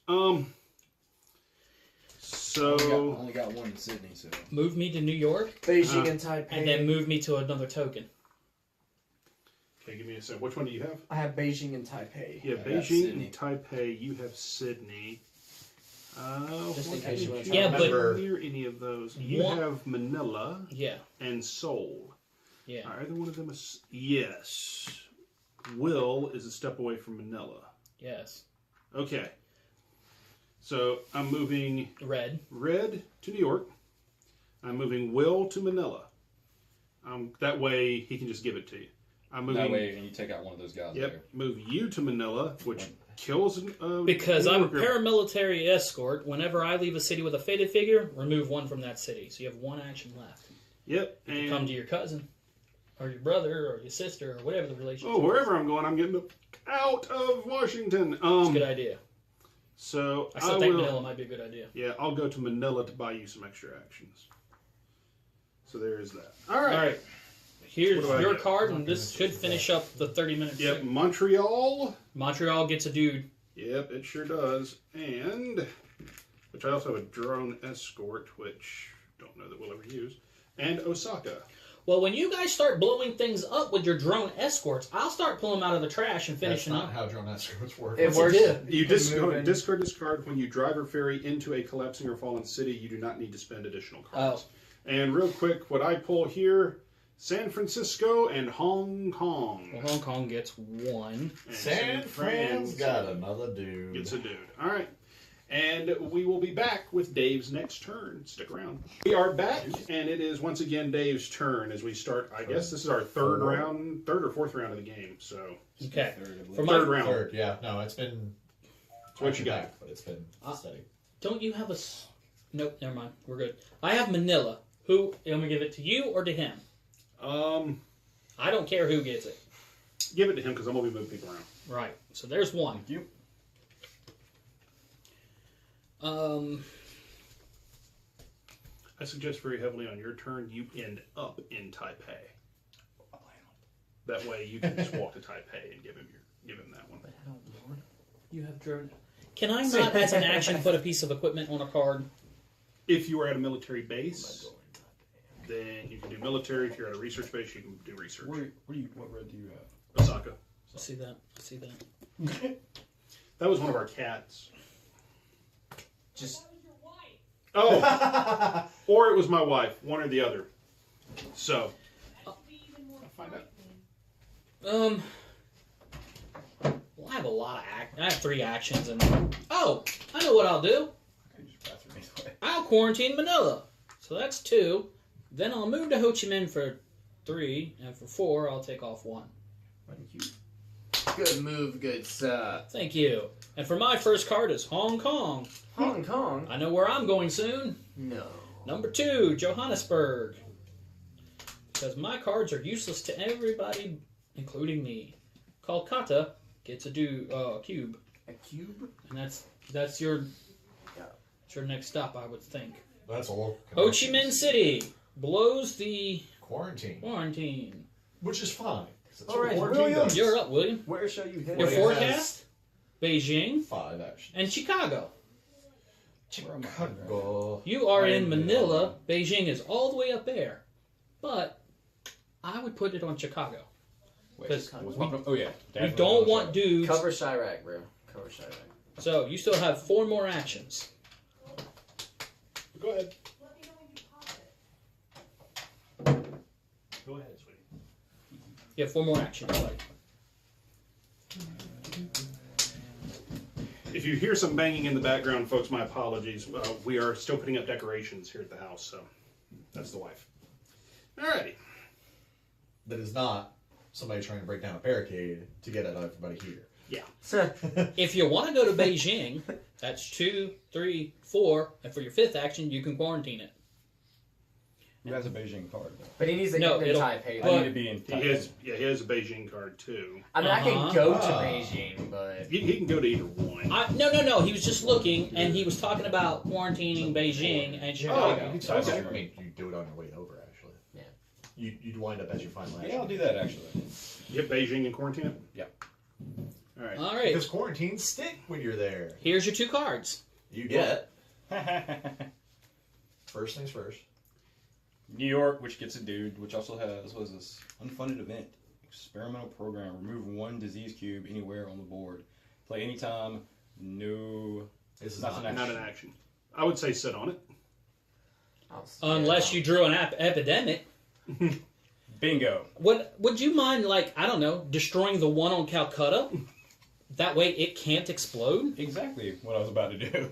So only got one in Sydney, so. Move me to New York, Beijing and Taipei. and then move me to another token. okay, give me a second. Which one do you have? I have Beijing and Taipei. Yeah, I got Beijing Sydney. and Taipei. You have Sydney. Just in what case you did want to Yeah, try. but- have near any of those. You One- have Manila Yeah, and Seoul. yeah. Are either one of them yes. Will is a step away from Manila. Yes. Okay. So I'm moving Red. Red to New York. I'm moving Will to Manila. That way he can just give it to you. I'm moving. That way, and you take out one of those guys Yep. there. Move you to Manila, which kills. Because I'm a worker. paramilitary escort, whenever I leave a city with a faded figure, remove one from that city. So you have one action left. Yep. You And come to your cousin, or your brother, or your sister, or whatever the relationship oh, wherever I'm going, I'm getting out of Washington. is. It's a good idea. So I still think Manila might be a good idea. Yeah, I'll go to Manila to buy you some extra actions. So there is that. All right. All right. Here's What do I your get? card, and this should finish up the 30-minute Yep. segment. Montreal. Montreal gets a dude. Yep, it sure does. And which I also have a drone escort, which don't know that we'll ever use. And Osaka. Well, when you guys start blowing things up with your drone escorts, I'll start pulling them out of the trash and That's finishing not up. how drone escorts work. It What's works. did? You can discard, move in. discard this card when you drive or ferry into a collapsing or fallen city. You do not need to spend additional cards. And real quick, what I pull here, San Francisco and Hong Kong. Well, Hong Kong gets one. And San Fran's got another dude. Gets a dude. All right. And we will be back with Dave's next turn. Stick around. We are back, and it is once again Dave's turn as we start. I guess this is our third or fourth round of the game. So, Okay. Third, I believe. For third my, round. Third, yeah. No, it's been. So what you got? But it's been steady. don't you have a... Nope, never mind. We're good. I have Manila. Who... I'm going to give it to you or to him? I don't care who gets it. Give it to him because I'm gonna be moving people around. Right. So there's one. Thank you. I suggest very heavily on your turn you end up in Taipei. That way you can just walk to Taipei and give him that one. You have drone. Can I not, as an action, put a piece of equipment on a card? If you are at a military base, then you can do military. If you're at a research base, you can do research. What road do you have? Osaka. I see that. That was one of our cats. Just Oh, or it was my wife, one or the other. So, I'll find out. Well, I have a lot of I have 3 actions, and I know what I'll do. I'll quarantine Manila, so that's 2. Then I'll move to Ho Chi Minh for 3, and for 4, I'll take off 1. good move, good sir. Thank you. And for my first card is Hong Kong. Hong Kong? I know where I'm going soon. No. Number 2, Johannesburg. Because my cards are useless to everybody, including me. Kolkata gets a cube. A cube? And that's your next stop, I would think. That's all. Ho Chi Minh City blows the Quarantine. Which is fine. All right, quarantine William. does. You're up, William. Where shall you head? Your William forecast? Beijing 5 actions. and Chicago. Chicago. You are in Manila. Beijing is all the way up there. But I would put it on Chicago. Because Oh yeah. we don't want dudes. Cover Chirac, bro. Cover Chirac. So you still have 4 more actions. Go ahead. Go ahead, sweetie. You have 4 more actions. Buddy. If you hear some banging in the background, folks, my apologies. We are still putting up decorations here at the house, so that's the wife. Alrighty. That is not somebody trying to break down a barricade to get at everybody here. Yeah. If you want to go to Beijing, that's 2, 3, 4, and for your 5th action, you can quarantine it. Who has a Beijing card? Though? But he needs to No, get in it'll- Taipei. I need to be in. He has a Beijing card too. I mean, I Uh-huh. can go to Beijing, but He can go to either one. No. He was just looking, and he was talking about quarantining Beijing and Chicago. You could Okay. I mean, you do it on your way over, actually. Yeah. You'd wind up as your final action. Yeah, I'll do that actually. You get Beijing and quarantine it? Yep. Alright. All right. Because quarantines stick when you're there. Here's your 2 cards. You get. First things first. New York, which gets a dude, which also has, what is this? Unfunded event. Experimental program. Remove 1 disease cube anywhere on the board. Play anytime. No. This is Nothing not Not an action. I would say sit on it. Unless you drew an epidemic. Bingo. Would you mind, like, I don't know, destroying the one on Calcutta? That way it can't explode? Exactly what I was about to do.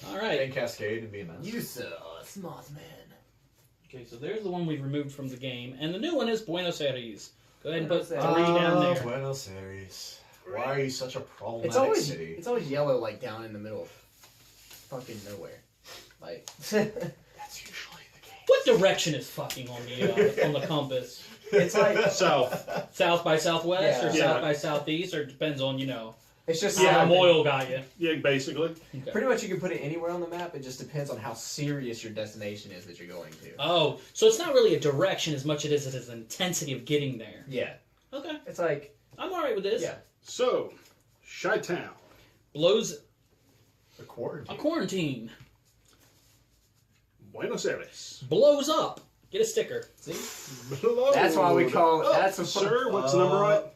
All right. And Cascade and BMS. You sir, smart man. Okay, so there's the one we've removed from the game. And the new one is Buenos Aires. Go ahead and put Buenos 3 Aires. down there. Buenos Aires. Why are you such a problematic city? It's always yellow, like down in the middle of fucking nowhere. Like That's usually the case. What direction is fucking on the compass? it's like South. South by southwest or Yeah. south by southeast, or it depends on, it's just how south. oil got you. Yeah, basically. Okay. Pretty much, you can put it anywhere on the map. It just depends on how serious your destination is that you're going to. Oh, so it's not really a direction as much as it is an intensity of getting there. Yeah, Okay, it's like I'm all right with this. yeah. So, Chi-Town. Blows The quarantine. a quarantine. Buenos Aires. Blows up. Get a sticker. That's why we call it. Oh, That's a sir, what's the number on it?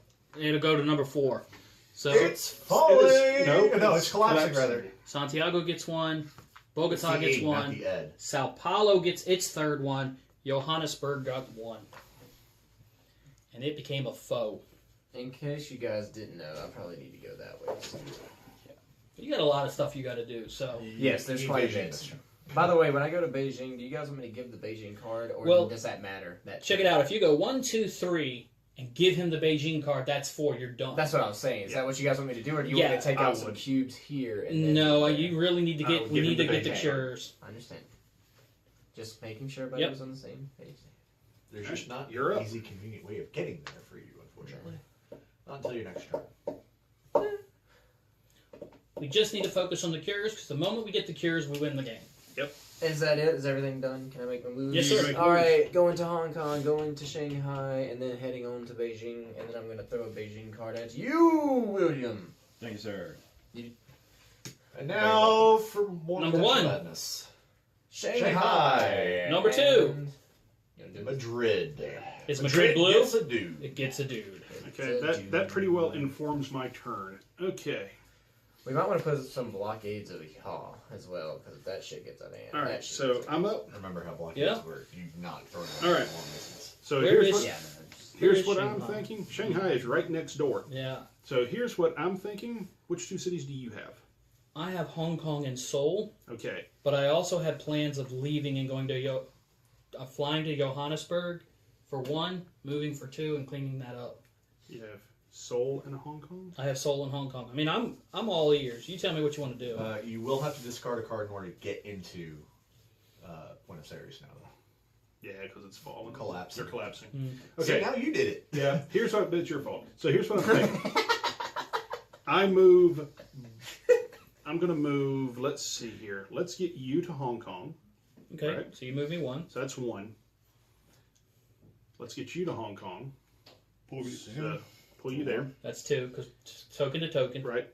It'll go to number 4. So It's falling. It No, is it's collapsing rather. Santiago gets 1. Bogota It's the gets E, not 1. the Ed. Sao Paulo gets its 3rd one. Johannesburg got 1. And it became a foe. In case you guys didn't know, I probably need to go that way. You got a lot of stuff you got to do. So Yes, there's You quite a Beijing. bit. By the way, when I go to Beijing, do you guys want me to give the Beijing card, or Well, does that matter? That check it out. If you go 1, 2, 3, and give him the Beijing card, that's 4. You're done. That's what I was saying. Is that what you guys want me to do, or do you Yeah, want me to take I out some would. cubes here? And then No, you really need to I get. would We give need to him the get the Beijing cures. I understand. Just making sure everybody Yep. was on the same page. There's just not You're an up. easy, convenient way of getting there for you, unfortunately. Not until your next turn. We just need to focus on the cures because the moment we get the cures, we win the game. Yep. Is that it? Is everything done? Can I make my moves? Yes, sir. All right, going to Hong Kong, going to Shanghai, and then heading on to Beijing, and then I'm going to throw a Beijing card at you, William. Thank you, sir. And now for more Number potential one. madness. Shanghai. Number two. And- You wanna do Madrid. Is Madrid blue? Gets a dude. It gets a dude. Okay, that pretty well informs my turn. Okay. We might want to put some blockades over here as well, because if that shit gets out of hand. All that right, shit so gets out I'm up. Remember how blockades Yeah. work. You not throwing All right. long distance. So Where here's is- what, yeah, no, just- here's is what I'm Shanghai? thinking. Shanghai is right next door. Yeah. So here's what I'm thinking. Which two cities do you have? I have Hong Kong and Seoul, Okay. but I also had plans of leaving and going to flying to Johannesburg for one, moving for two, and cleaning that up. You have Seoul and Hong Kong? I have Seoul and Hong Kong. I mean, I'm all ears. You tell me what you want to do. You will have to discard a card in order to get into Buenos Aires now, though. Yeah, because it's falling. Collapsing. They're collapsing. Mm. See, Okay. now you did it. Yeah. Here's what. It's your fault. So here's what I'm thinking. I move. I'm gonna move. Let's see here. Let's get you to Hong Kong. Okay, Right. so you move me one. So that's one. Let's get you to Hong Kong. Pull you there. That's two, because token to token. Right.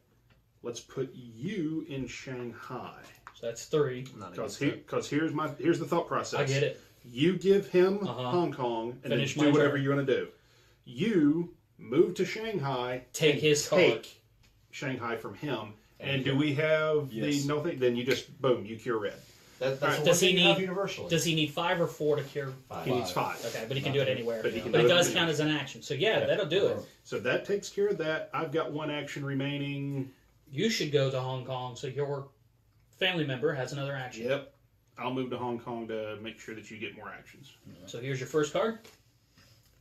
Let's put you in Shanghai. So that's three. I'm not Because against it. here's the thought process. I get it. You give him Uh-huh. Hong Kong and Finish then my do whatever turn. you want to do. You move to Shanghai. Take and his card. take Shanghai from him. And do we have Yes. the no thing? Then you just boom, you cure red. That's Alright. the Does one he thing you have need- universally. Does he need 5 or 4 to cure? Five. He needs 5. Okay, but he can do it anywhere. But he can But do it it does anywhere. count as an action. So yeah, that'll do it. So that takes care of that. I've got one action remaining. You should go to Hong Kong so your family member has another action. Yep. I'll move to Hong Kong to make sure that you get more actions. So here's your first card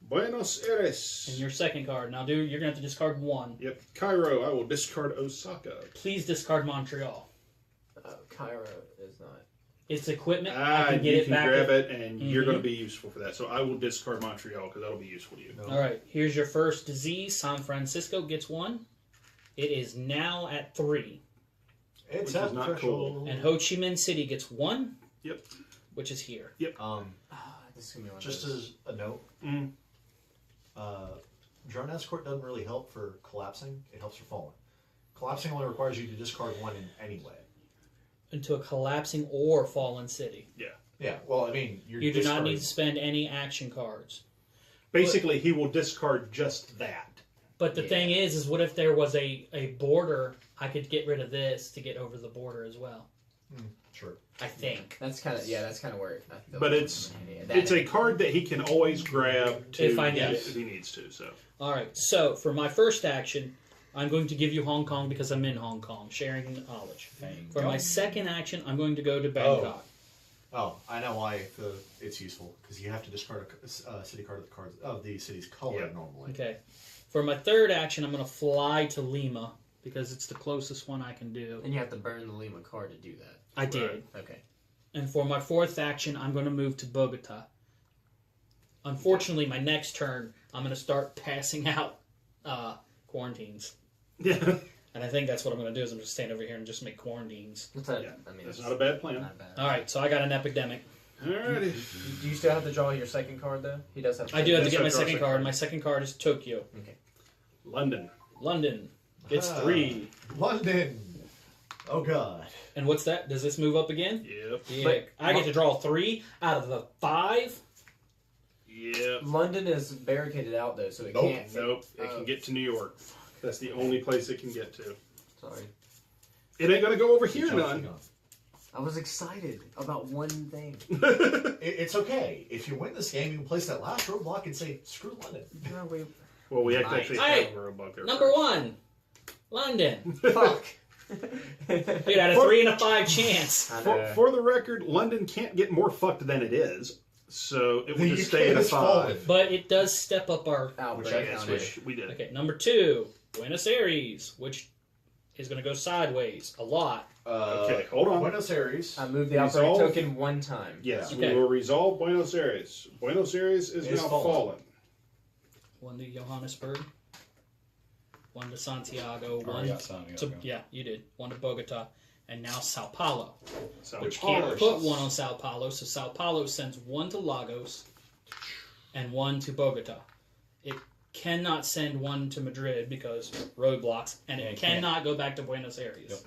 Buenos Aires. and your second card. Now, you're gonna have to discard one. Yep. Cairo. I will discard Osaka. Please discard Montreal. Cairo is not. It's equipment. I can get you it can back. grab it, and you're Mhm. going to be useful for that. So I will discard Montreal because that'll be useful to you. No. All right. Here's your first disease. San Francisco gets one. It is now at 3, It's Which is not cool. and Ho Chi Minh City gets 1. Yep. Which is here. This is gonna be one of Just those. as a note, Mm. drone escort doesn't really help for collapsing. It helps for falling. Collapsing only requires you to discard one in any way. Into a collapsing or fallen city. Yeah, well, I mean, you're You do not discarding- need to spend any action cards. Basically, he will discard just that. But the Yeah. thing is what if there was a border? I could get rid of this to get over the border as well. Sure. I think. That's kind of where. I feel But like it's- that It's a card that he can always grab to If I need if it. he needs to. So All right. So for my first action, I'm going to give you Hong Kong because I'm in Hong Kong, sharing knowledge. For my second action, I'm going to go to Bangkok. Oh, I know why it's useful because you have to discard a city card of the city's color Yep. normally. Okay. For my third action, I'm going to fly to Lima because it's the closest one I can do. And you have to burn the Lima card to do that. I did. Okay. And for my fourth action, I'm going to move to Bogota. Unfortunately, my next turn, I'm going to start passing out quarantines. yeah, And I think that's what I'm going to do is I'm just stand over here and just make quarantines. That's a, Yeah, I mean, that's it's not a bad plan. not bad. All right, so I got an epidemic. Alrighty. Do you still have to draw your second card though? He does have. To I do have to Yes, get my I draw a second second card. card. My second card is Tokyo. London. London. It's Ah. 3. London. Oh God. And what's that? Does this move up again? Yep. Yeah. But- I get to draw 3 out of the 5. Yep. London is barricaded out though, so it Nope. can't. Nope. It can get to New York. That's the only place it can get to. Sorry. It ain't gonna go over here Jump none. the gun. I was excited about one thing. It's okay. If you win this game, you can place that last roadblock and say, screw London. No, we Well, we Nice. actually Hey, have a roadblock there. Number first. 1. London. fuck. Dude, I had a 3 and a 5 chance. I For, know. for the record, London can't get more fucked than it is, so it will The just UK stay at a has fallen. 5. But it does step up our... Outbreak I Yes, counter. which we did. Okay, number 2. Buenos Aires, which is going to go sideways a lot. Okay, hold on. Buenos Aires. I moved the outbreak Resolve. token one time. Yes, Okay. we will resolve Buenos Aires. Buenos Aires is It's now fallen. fallen. 1 to Johannesburg. 1 to Santiago. Already 1 got Santiago. to... Yeah, you did. 1 to Bogota. and now Sao Paulo. Sao Which Paulo. can't put one on Sao Paulo, so Sao Paulo sends one to Lagos and one to Bogota. It cannot send one to Madrid because roadblocks, and it cannot go back to Buenos Aires. Yep.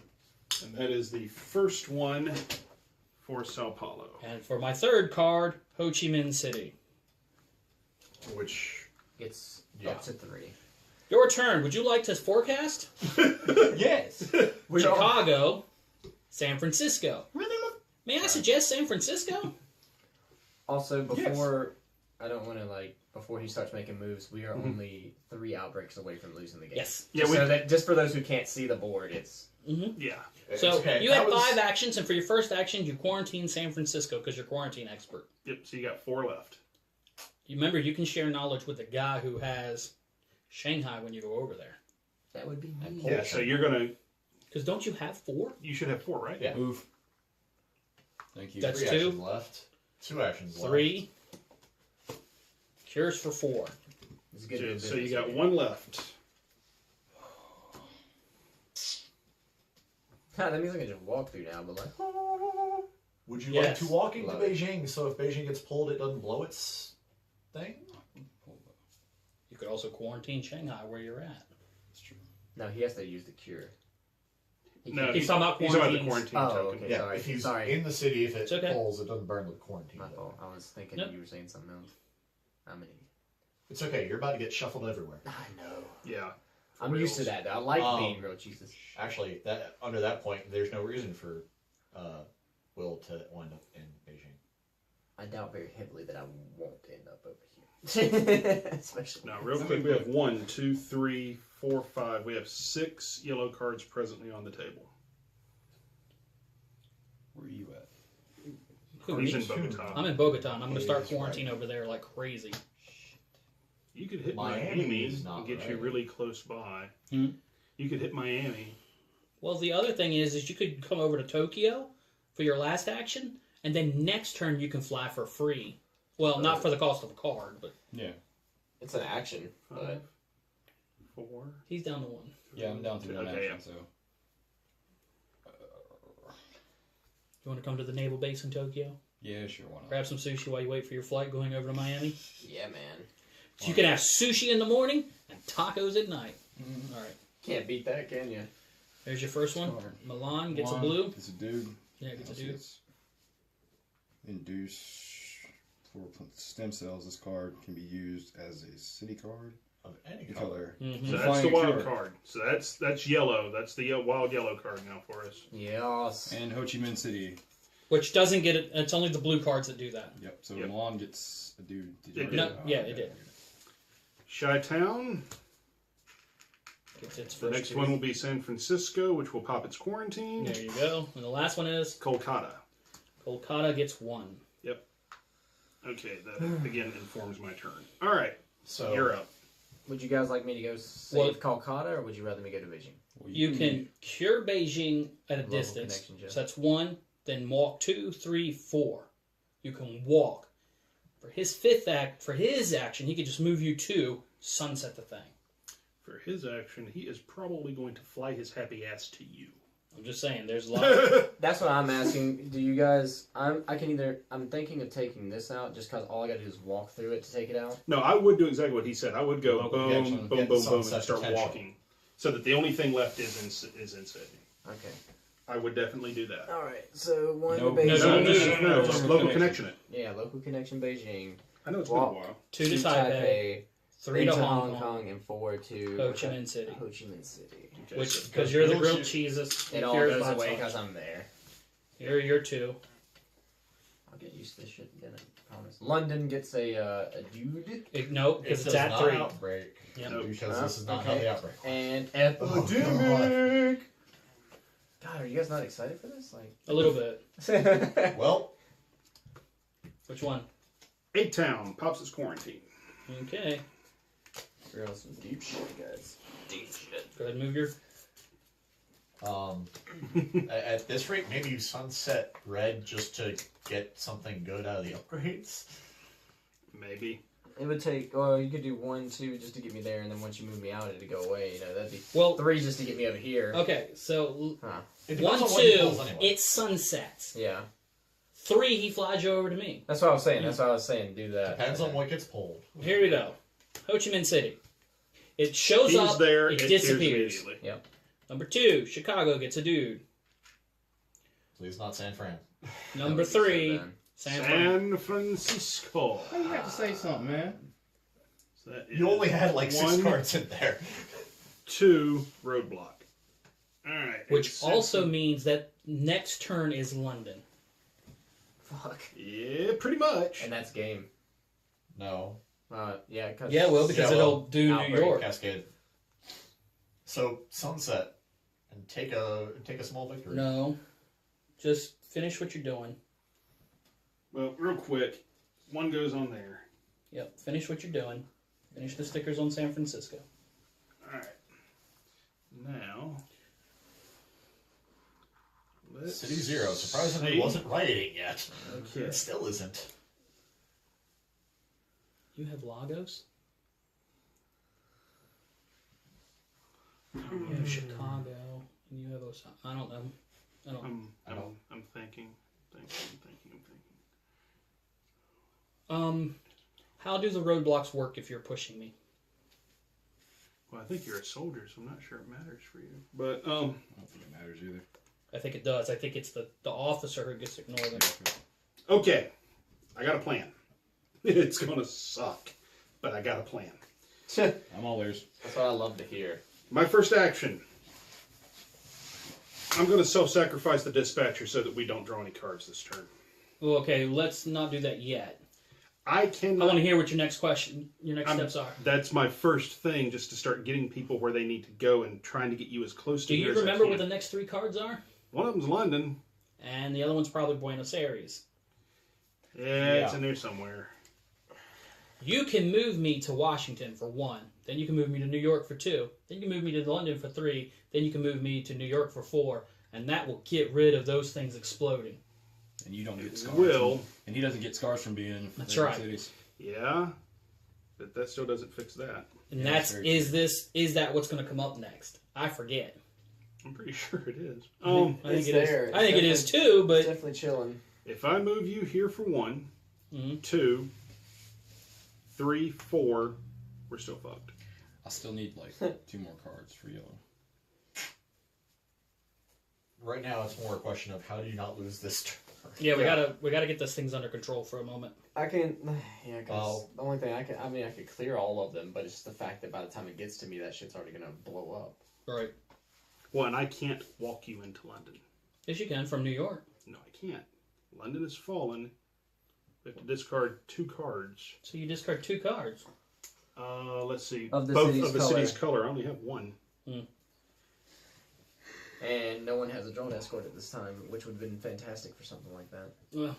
And that is the first one for Sao Paulo. And for my third card, Ho Chi Minh City. Which, It's Yeah. up to 3. Your turn. Would you like to forecast? Yes. Chicago, San Francisco. Really? May I suggest San Francisco? Also, before I don't want to before he starts making moves, we are only 3 outbreaks away from losing the game. Yes. Yeah, So that just for those who can't see the board, it's Yeah. So okay, you that had was- 5 actions, and for your first action, you quarantine San Francisco because you're quarantine expert. Yep. So you got 4 left. You remember, you can share knowledge with the guy who has Shanghai when you go over there. that would be me. Yeah. So you're gonna. Because don't you have 4? You should have 4, right? Yeah. Move. Thank you. That's 3 two. actions left. 2 actions left. 3. Cures for 4. It's good to do So you business got with 1 left. That means I can just walk through now, but Would you Yes. like to walk into Love it. Beijing so if Beijing gets pulled, it doesn't blow its thing? You could also quarantine Shanghai where you're at. That's true. no, he has to use the cure. He No, can't- He's talking about He's talking about the quarantines. quarantine Oh, token. okay. Yeah, Sorry, if he's sorry. in the city, if it It's okay. pulls, it doesn't burn the quarantine. My though. fault. I was thinking Nope. you were saying something else. I'm an idiot. It's okay, you're about to get shuffled everywhere. I know. Yeah. I'm used to that. Though. I like being Um, grilled cheeses. Actually, that under that point, there's no reason for Will to wind up in Beijing. I doubt very heavily that I won't end up over here. Especially. Now, real quick, we have 1, 2, 3, 4, 5. We have 6 yellow cards presently on the table. Where are you at? Who, He's me? in Bogota. I'm in Bogota, and I'm going to It start is right. quarantine over there like crazy. You could hit Miami Miami is not and get you right. really close by. Hmm? You could hit Miami. Well, the other thing is you could come over to Tokyo for your last action, and then next turn you can fly for free. Well, not for the cost of a card, but Yeah. It's an action. 5, 4. he's down to 1. Yeah, I'm down to one Okay, action, so. You want to come to the naval base in Tokyo? Yeah, sure, why not? Grab some sushi while you wait for your flight going over to Miami? Yeah, man. So you can have sushi in the morning and tacos at night. All right. Can't beat that, can you? There's your first one. Card. Milan gets a One, blue. It's a dude. Yeah, gets a Else dude. gets Induce for stem cells. This card can be used as a city card. Of any The color. color. Mhm. So that's Flying the wild cure. card. So that's yellow. That's the wild yellow card now for us. Yes. And Ho Chi Minh City. Which doesn't get it. It's only the blue cards that do that. Yep. So Yep. Milan gets a dude. Did you It already- No, yeah, it did. Chi-Town. Gets its The first next two. one will be San Francisco, which will pop its quarantine. There you go. And the last one is Kolkata. Kolkata gets 1. Okay, that again informs my turn. All right, So you're up. Would you guys like me to go save Kolkata, or would you rather me go to Beijing? Well, You can cure Beijing at a Local distance. connection, Joe. So that's 1, then walk 2, 3, 4. You can walk. For his fifth act, for his action, he could just move you 2, sunset the thing. For his action, he is probably going to fly his happy ass to you. I'm just saying, there's a lot. That's what I'm asking. Do you guys? I'm thinking of taking this out just because all I got to do is walk through it to take it out. No, I would do exactly what he said. I would go Local boom, connection, boom, get boom, some boom, and such start potential. walking, so that the only thing left is in Sydney. Okay. I would definitely do that. All right. So one No, to no, Beijing. No, just local connection it. Yeah, local connection Beijing. I know it's Walk. been a while. 2 to Taipei, 3 to Hong Kong, and 4 to Ho Chi Minh City. Ho Chi Minh City. Okay, Which, so- because you're the grilled grilled cheeses, It all here's goes my away song. because I'm there. Here, you're 2. I'll get used to this shit again. I promise. London gets a dude No, because it it's does at not 3. outbreak. Yeah. Nope. Because this is not how Okay. the outbreak. and Oh, epidemic. God, are you guys not excited for this? A little bit. Like, Well, Which one? 8-Town pops its quarantine. Okay. we're on some deep shit, guys. Deep shit. Go ahead and move your. at this rate, maybe you sunset red just to get something good out of the upgrades. Maybe. It would take. Well, you could do 1, 2 just to get me there, and then once you move me out, it'd go away. You know, that'd be Well, 3 just to get me over here. okay, so Huh. It 1, depends on what he 2, pulls anyway. it sunsets. Yeah. 3, he flies you over to me. That's what I was saying. That's what I was saying. Do that. Depends on what gets pulled. Here we go. Ho Chi Minh City. It shows He's up, there. it appears disappears. immediately. Number 2, Chicago gets a dude. Please not San Fran. Number That would be 3, so bad. San Fran. San Francisco. Why you have to say something, man? So that You is only had like 6 1, cards in there. 2 roadblock. All right. Which it's also San- means that next turn is London. Fuck. Yeah, pretty much. And that's game. No. Yeah. Cause Yeah, well, because Yeah, well, it'll do New Outbreak. York. Cascade. So sunset and take a small victory. No. Just finish what you're doing. Well, real quick, 1 goes on there. Yep, finish what you're doing. Finish the stickers on San Francisco. All right. Now, let's City 0 surprisingly see. wasn't writing yet. Okay. It still isn't. You have Lagos? You have Chicago, and you have Osaka. I don't know. I don't. I'm thinking. How do the roadblocks work if you're pushing me? Well, I think you're a soldier, so I'm not sure it matters for you. But I don't think it matters either. I think it does. I think it's the officer who gets ignored. okay, I got a plan. It's gonna suck, but I got a plan. I'm all ears. That's what I love to hear. My first action. I'm gonna self-sacrifice the dispatcher so that we don't draw any cards this turn. Well, okay, let's not do that yet. I I cannot. want to hear what your next question, your next steps are. That's my first thing, just to start getting people where they need to go and trying to get you as close to Do here you as I remember can. what the next 3 cards are? One of them's London. And the other one's probably Buenos Aires. Yeah, it's Yeah. in there somewhere. You can move me to Washington for 1. Then you can move me to New York for 2. Then you can move me to London for 3. Then you can move me to New York for 4. And that will get rid of those things exploding. And you don't get scars. Will. And he doesn't get scars from being in That's different right. cities. Yeah, but that still doesn't fix that. And Yeah, that's very is that what's going to come up next? I forget. I'm pretty sure it is. I think It's it is. there. I think it is too, It's but definitely chilling. If I move you here for 1, Mhm. 2, 3, 4, we're still fucked. I still need like 2 more cards for yellow. Right now, it's more a question of how do you not lose this turn? yeah, we gotta get those things under control for a moment. I can, yeah, because Well- the only thing I could clear all of them, but it's just the fact that by the time it gets to me, that shit's already gonna blow up. Right. Well, and I can't walk you into London. Yes, you can from New York. No, I can't. London has fallen. We have to discard 2 cards. So you discard 2 cards. Let's see. Of the Both city's of the color. city's color. I only have 1. And no one has a drone escort at this time, which would have been fantastic for something like that. Well,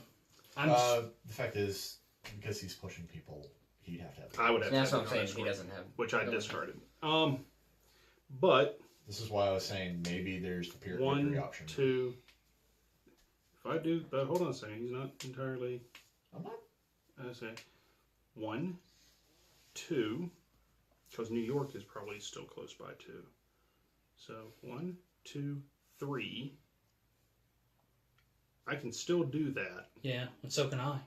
I'm The fact is, because he's pushing people, he'd have to have. I would have. And that's to what have I'm a saying. He drone doesn't have. which I no discarded. But This is why I was saying maybe there's the peer victory 1, option. 2. If I do, but hold on a second. He's not entirely. I'm not. I say 1, 2, because New York is probably still close by too. So 1, 2, 3. I can still do that, yeah, and so can I,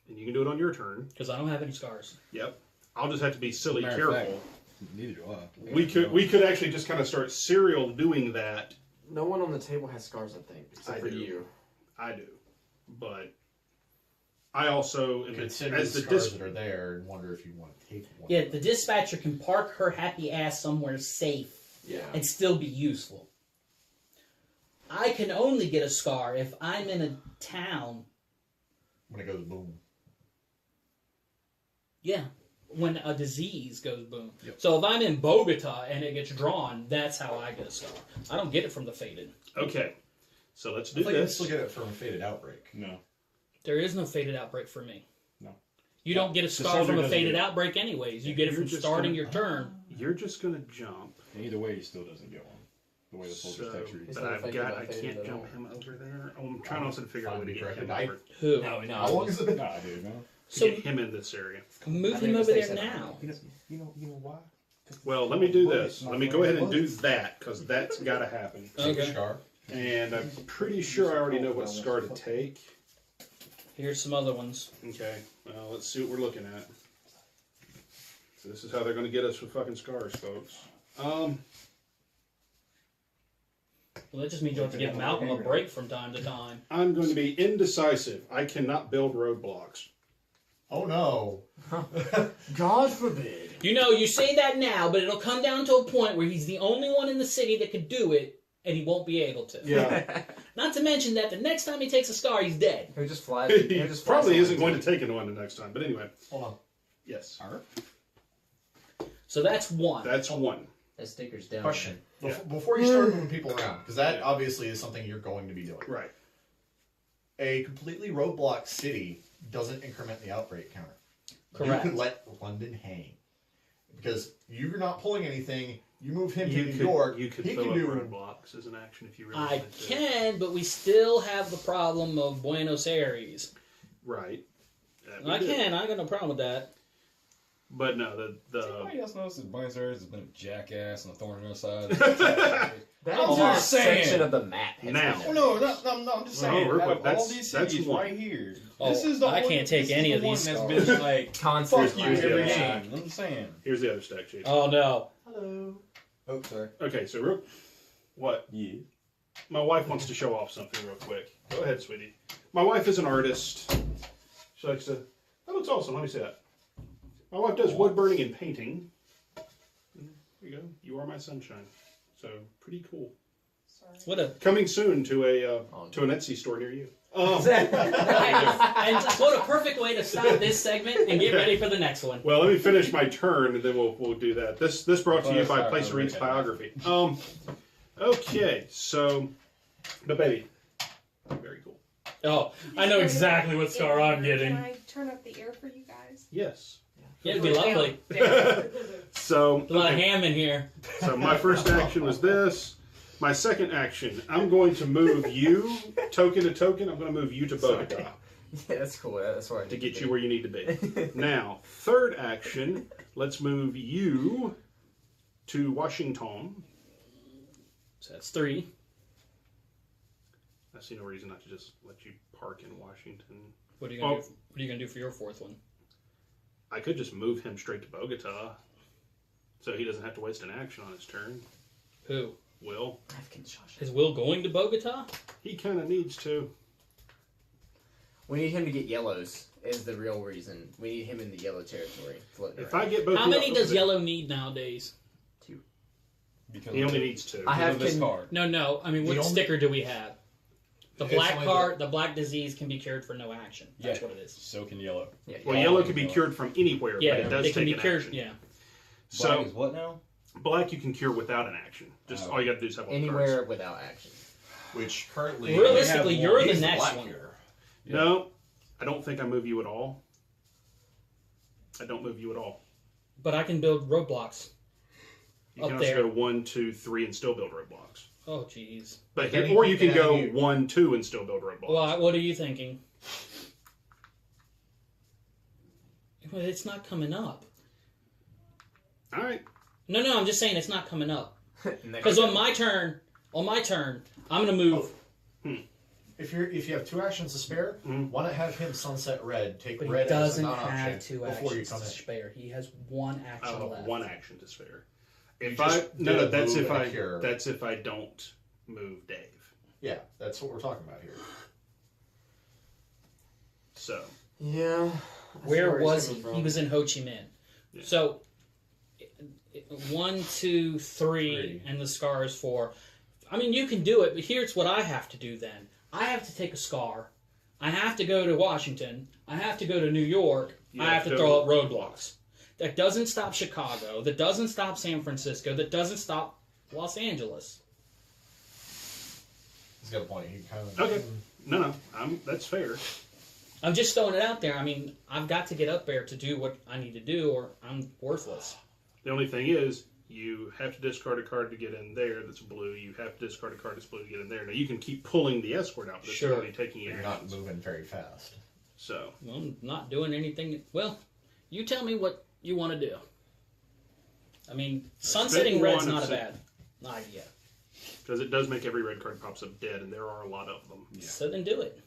and you can do it on your turn. because I don't have any scars. Yep. I'll just have to be silly Matter of careful. fact, neither do I. We could actually just kind of start serial doing that. No one on the table has scars, I think, except I for do. you. I do, but I also Consider as the the scars that are there and wonder if you want to take one. Yeah, the dispatcher can park her happy ass somewhere safe Yeah. and still be useful. I can only get a scar if I'm in a town. When it goes boom. Yeah, when a disease goes boom. Yep. So if I'm in Bogota and it gets drawn, that's how I get a scar. I don't get it from the faded. Okay, so let's I do think you this. still get it from a faded outbreak. No. There is no faded outbreak for me. No. You don't get a The scar soldier from a doesn't faded get it. outbreak anyways. You get it You're from just starting gonna- your turn. You're just gonna jump. And either way, he still doesn't get one. The way the soldier's So, text reads. He's but not I've affected got. by I faded can't at jump all. him over there. Oh, I'm trying also to figure out a way to get him I- over. Who? No, no. How long has it been? Nah, dude, man. So get him in this area. move I him think over the there stakes now. You know why? Well, let me do this. Let me go ahead and do that, because that's got to happen. Okay. Scar. And I'm pretty sure I already know what scar to take. Here's some other ones. Okay, well, let's see what we're looking at. So this is how they're going to get us with fucking scars, folks. Well, that just means you have to give Malcolm a break from time to time. I'm going to be indecisive. I cannot build roadblocks. Oh no. God forbid. You know, you say that now, but it'll come down to a point where he's the only one in the city that could do it, and he won't be able to. Yeah. Not to mention that the next time he takes a scar, he's dead. He'll just fly. He He'll just fly probably somewhere. isn't going to take one the next time. But anyway, Hold on. yes. So that's one. That's one. That sticker's down. Question. Yeah. Before you start moving people around, because that Yeah. obviously is something you're going to be doing. Right. A completely roadblock city doesn't increment the outbreak counter. Correct. You could let London hang. Because you're not pulling anything, you move him to You New could, York, you could he fill can up do roadblocks as an action if you really I wanted to. can, but we still have the problem of Buenos Aires. Right. That we I do. can. I got no problem with that. But no, the Anybody else notice that Buenos Aires has been a jackass and a thorn in their side? That I'm entire just saying. section of the map. Has Now. been Oh there. no, I'm just No, saying. real Out quick, of all that's- these that's cities one. right here, Oh, this is the I one, can't take this is any the of these one scars. that's been like, Constant fuck you Here's the every other game. side. I'm saying. here's the other stack sheet. Oh no. Hello. Oh, sorry. Okay, so real. What? Yeah. My wife wants to show off something real quick. Go ahead, sweetie. My wife is an artist. She likes to. That looks awesome. Let me see that. My wife does wood burning and painting. There you go. You are my sunshine. So pretty cool. What a Coming soon to an Etsy store near you. and what a perfect way to stop this segment and get ready for the next one. Well, let me finish my turn, and then we'll do that. This brought to you by sorry, Placer Inc.'s okay. biography. Okay, so the baby, very cool. Oh, I know exactly what scar I'm getting. Can I turn up the air for you guys? Yes. Yeah, it'd be lovely. So A lot of okay, ham in here. so my first action was this. My second action, I'm going to move you token to token. I'm going to move you to Bogota Yeah, that's cool. That's where I to need get you be. where you need to be. Now, third action, let's move you to Washington. So that's 3. I see no reason not to just let you park in Washington. What are you gonna do? What are you gonna do for your fourth one? I could just move him straight to Bogota, so he doesn't have to waste an action on his turn. Who? Will. Is Will going to Bogota? He kind of needs to. We need him to get yellows. Is the real reason. We need him in the yellow territory. Floating If around. I get both, How of you many up does there- Yellow need nowadays? Because He of only the- needs 2. I have of this can- card. No. I mean, what The only- sticker do we have? The It's black only card, the black disease can be cured for no action. That's Yeah. what it is. So can yellow. Yeah, Well, yeah. yellow can be cured from anywhere, Yeah, but it does they can take be an cured. action. Yeah. Black So is what now? black you can cure without an action. Just Oh. all you got to do is have one Anywhere without action. Which currently Realistically, we have you're one. the He's next black one. here. No, I don't think I move you at all. I don't move you at all. But I can build roadblocks. You Up can there. also go 1, 2, 3 and still build roadblocks. Oh, jeez. But Can or he- you can can go he- 1, 2 and still build roadblocks. Well, what are you thinking? Well, it's not coming up. All right. No, I'm just saying it's not coming up. Next Because on my turn, I'm gonna move. If you have 2 actions to spare, why not have him sunset red? Take But red he as a doesn't non-option have 2 before you actions come to in. spare. He has 1 action I'll have left. 1 action to spare. You If just I did no, a that's move if and a I cure. that's if I don't move Dave. Yeah, that's what we're talking about here. So Yeah. Where he's was coming he? from. He was in Ho Chi Minh. Yeah. So 1, 2, 3, 3. and the scar is 4. I mean, you can do it, but here's what I have to do then. I have to take a scar. I have to go to Washington. I have to go to New York. You I have have to to- throw up roadblocks. That doesn't stop Chicago. That doesn't stop San Francisco. That doesn't stop Los Angeles. He's got a point. He kind of okay, no, that's fair. I'm just throwing it out there. I mean, I've got to get up there to do what I need to do, or I'm worthless. The only thing is, you have to discard a card to get in there that's blue. You have to discard a card that's blue to get in there. Now, you can keep pulling the escort out, but it's Sure. only taking You're it. not moving very fast. So Well, I'm not doing anything. Well, you tell me what you want to do. I mean, sunsetting red's one not a of bad idea. because it does make every red card pops up dead, and there are a lot of them. So then do it.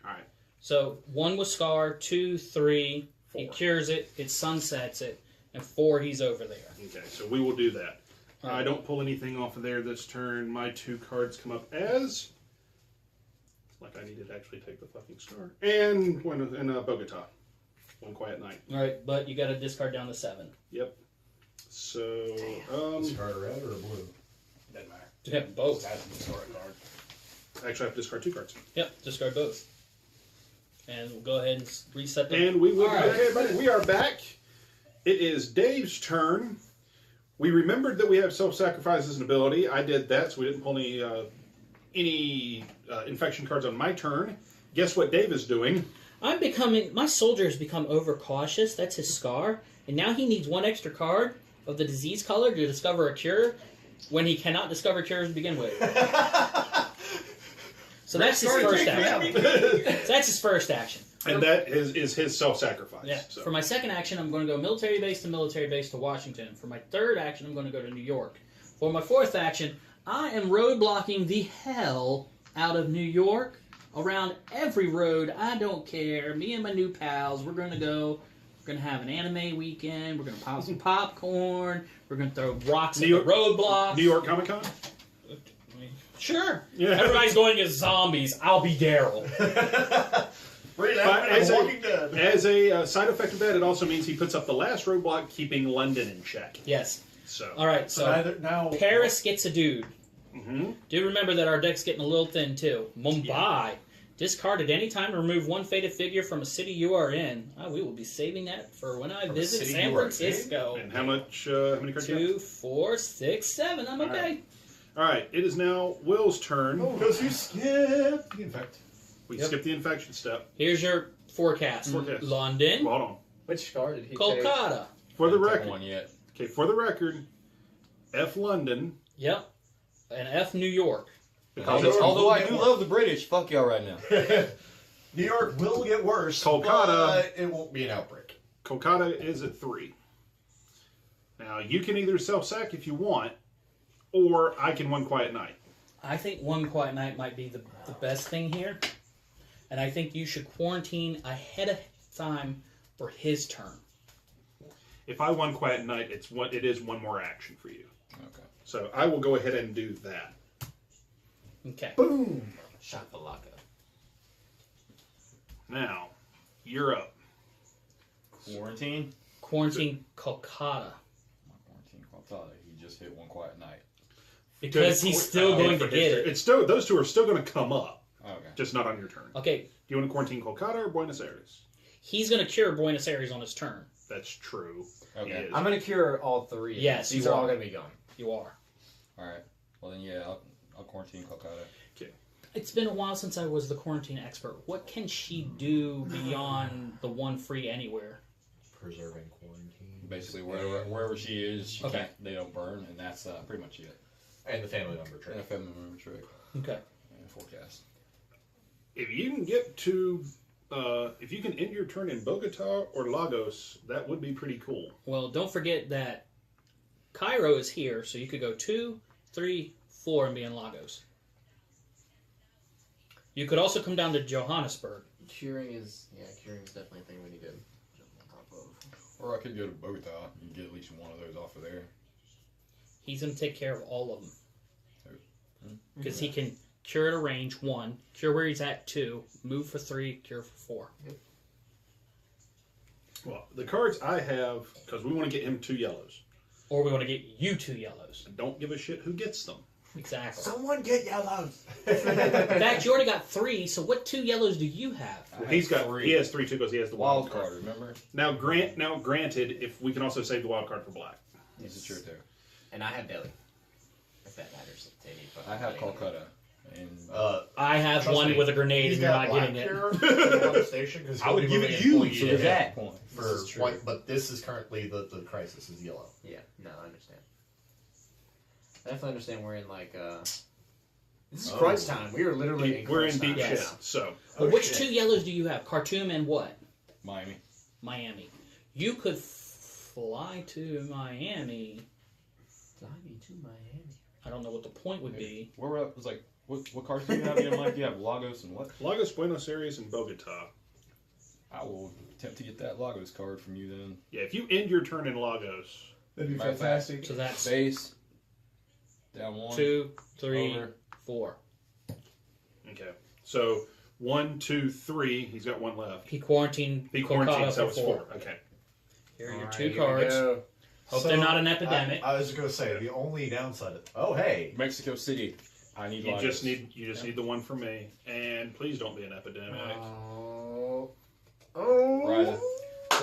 All right. So 1 with Scar, 2, 3. He 4. cures it. It sunsets it, and 4. He's over there. Okay, so we will do that. All I right. don't pull anything off of there this turn. My 2 cards come up as. Like I needed to actually take the fucking star. And Bogota. One Quiet Night. All right, but you got to discard down to 7. Yep. So Discard a red or a blue? doesn't matter. You have both. That's a discard card. Actually, I have to discard 2 cards. Yep, discard both. And we'll go ahead and reset them. And we will. All right. Okay, everybody, we are back. It is Dave's turn. We remembered that we have self-sacrifice as an ability. I did that, so we didn't pull any infection cards on my turn. Guess what Dave is doing? My soldier has become overcautious. That's his Scar. And now he needs 1 extra card of the disease color to discover a cure when he cannot discover cures to begin with. So that's his first action. So that's his first action. And that is his self-sacrifice. Yeah. So. For my second action, I'm going to go military base to Washington. For my third action, I'm going to go to New York. For my fourth action, I am roadblocking the hell out of New York. Around every road, I don't care. Me and my new pals, we're going to go. We're going to have an anime weekend. We're going to pop some popcorn. We're going to throw rocks at the roadblocks. New York Comic Con? Sure. Yeah. Everybody's going as zombies. I'll be Daryl. As a side effect of that, it also means he puts up the last roadblock, keeping London in check. Yes. So. All right. So now Paris gets a dude. Mm-hmm. Do remember that our deck's getting a little thin too. Mumbai. Discard at any time to remove 1 faded figure from a city you are in. We will be saving that for when I visit city San you are in? Francisco. And how many cards? 2, 4, 6, 7. I'm okay. All right. It is now Will's turn. because you skipped the infect. We skipped the infection step. Here's your forecast. London, Hold on. Which card did he take? Kolkata. For the Haven't record. taken one yet. Okay. For the record, F London. Yep. And F New York. Because Although I do love the British, fuck y'all right now. New York will get worse, Kolkata. but it won't be an outbreak. Kolkata is at 3. Now, you can either self-sack if you want, or I can 1 Quiet Night. I think 1 Quiet Night might be the best thing here. And I think you should quarantine ahead of time for his turn. If I 1 Quiet Night, it is 1 more action for you. Okay. So I will go ahead and do that. Okay. Boom! Shakalaka. Now, you're up. Quarantine. Quarantine Kolkata. Quarantine Qualtada. He just hit 1 Quiet Night. Because he's still going to get it. It's still those 2 are still going to come up, Okay. just not on your turn. Okay. Do you want to quarantine Kolkata or Buenos Aires? He's going to cure Buenos Aires on his turn. That's true. Okay. He is. I'm going to cure all 3. Yes, These you are all are. going to be gone. You are. All right. Well then, yeah, I'll quarantine Kolkata. It's been a while since I was the quarantine expert. What can she do beyond the 1 free anywhere? Preserving quarantine. Basically, wherever she is, she Okay. can't. They don't burn, and that's pretty much it. And the family number And trick. a family member trick Okay. and forecast. If you can get to, if you can end your turn in Bogota or Lagos, that would be pretty cool. Well, don't forget that Cairo is here, so you could go 2, 3, 4 and be in Lagos. You could also come down to Johannesburg. Curing is definitely a thing we need to jump on top of. Or I could go to Bogota and get at least one of those off of there. He's going to take care of all of them. Because he can cure at a range, 1, cure where he's at, 2, move for 3, cure for 4. Well, the cards I have, because we want to get him 2 yellows. Or we want to get you 2 yellows. I don't give a shit who gets them. Exactly. Someone get yellows! In fact, you already got 3, so what 2 yellows do you have? Well, he has 3 too because he has the Wild card, remember? Now, granted, if we can also save the wild card for black. This is true too. And I have Delhi. If that matters to any fucking I have body. Kolkata. And I have Trust 1 me, with a grenade he's and you're got not getting black it. cure on the station because I would give it you for that point. for This is true. white, but this is currently the crisis is yellow. Yeah, no, I understand. I definitely understand we're in like This is crunch time. We are literally in We're crunch in deep time. shit Yes. now. So, But Oh, which shit. two yellows do you have? Khartoum and what? Miami. Miami. You could fly to Miami. Fly me to Miami. I don't know what the point would be. Where were it was like what cards do you have in mind? You have Lagos and what? Lagos, Buenos Aires, and Bogota. I will attempt to get that Lagos card from you then. Yeah, if you end your turn in Lagos, That'd be Matter of fact, fantastic. So that's Base. Down 1. 2, 3, Over. 4. okay. So 1, 2, 3. He's got one left. He quarantined He Kolkata quarantined, for so it's 4. 4. Okay. Here are your Alright, 2 here we cards. go. Hope So, they're not an epidemic. I was going to say, the only downside of... Oh, hey. Mexico City. I need You Lagos. just need the one for me, and please don't be an epidemic. Oh. Oh. Ryda.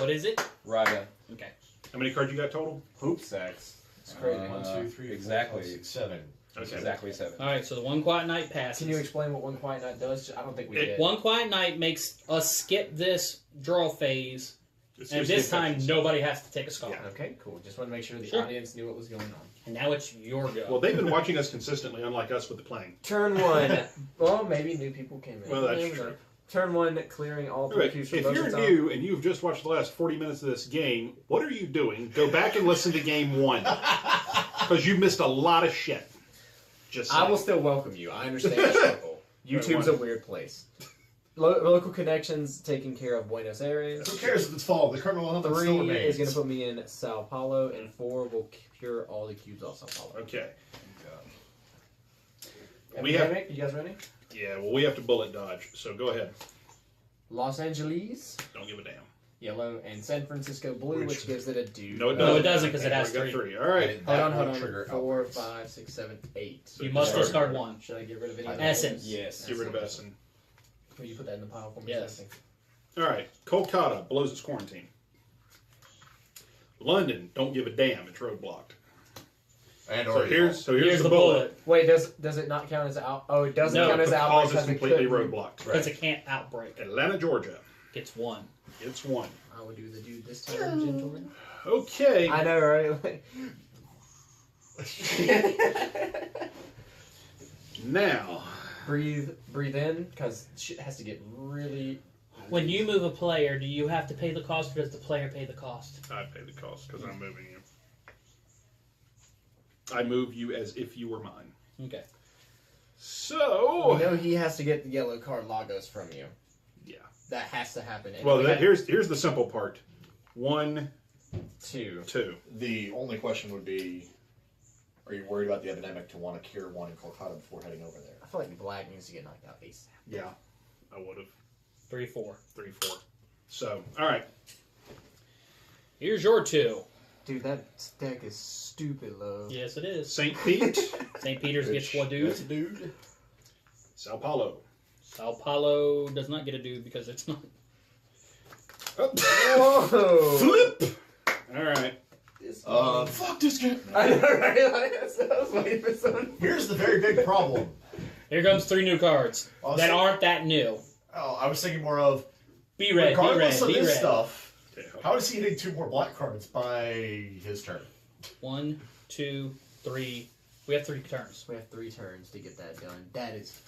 What is it? Ryda. Okay. How many cards you got total? Hoop sex. It's crazy. 1, 2, 3, exactly. 4, 5, 6, 7. Okay. Exactly 7. All right. So the One Quiet Night passes. Can you explain what One Quiet Night does? I don't think we did. One Quiet Night makes us skip this draw phase, It's and just this the time infections. nobody has to take a skull. Yeah. Okay, cool. Just want to make sure the Sure. audience knew what was going on. And now it's your go. Well, they've been watching us consistently, unlike us with the playing. Turn 1. Well, maybe new people came in. Well, that's You never true. know. Turn 1, clearing all All right, cubes if from you're Motion new and you've just watched the last 40 minutes of this game, what are you doing? Go back and listen to game 1. Because you missed a lot of shit. Just I saying. will still welcome you. I understand the struggle. YouTube's a weird place. Local connections taking care of Buenos Aires. Who cares if it's fall? The criminal element 3 still remains. is going to put me in Sao Paulo, and 4 will cure all the cubes off Sao Paulo. Okay. We have- Epidemic, you guys ready? Yeah, well, we have to bullet dodge, so go ahead. Los Angeles, Don't give a damn. yellow, and San Francisco blue, which gives it a dude. No, it No, doesn't. it doesn't, 'cause it I has got 3. All right. Hold on. Trigger 4, outbreaks. 5, 6, 7, 8. So You must discard. discard 1. Should I get rid of any? Essence. Yes. Get rid of Essen. Will you put that in the pile for me? Yes. Something? All right. Kolkata blows its quarantine. London, don't give a damn. It's roadblocked. And So Oregon. here's the bullet. Wait, does it not count as out? Oh, it doesn't No, count as The outbreak cause is because it completely could be- roadblocked. Because it can't outbreak. Atlanta, Georgia. Gets 1. It's 1. I would do the dude this time, gentlemen. Okay. I know, right? Now, breathe in, because shit has to get really. When you move a player, do you have to pay the cost, or does the player pay the cost? I pay the cost because I'm moving you. I move you as if you were mine. Okay. So, You know he has to get the yellow card Lagos from you. yeah. That has to happen. And Well, we had here's the simple part. 1, 2. 2. The only question would be, are you worried about the epidemic to want to cure 1 in Kolkata before heading over there? I feel like black needs to get knocked out ASAP. Yeah, I would have. 3, 4. 3, 4. So, all right. Here's your 2. Dude, that deck is stupid low. Yes, it is. St. Pete, St. Peter's gets 1 That's a dude. dude. Sao Paulo. Sao Paulo does not get a dude because it's not. Whoa! Flip. All right. Fuck this game. I know, right? Like, I was waiting for someone. Here's the very big problem. Here comes 3 new cards Oh, that so- aren't that new. Oh, I was thinking more of, Be red, be regardless red, of be this red. stuff, Okay, how is he hitting 2 more black cards by his turn? 1, 2, 3. We have 3 turns. We have 3 turns to get that done. That is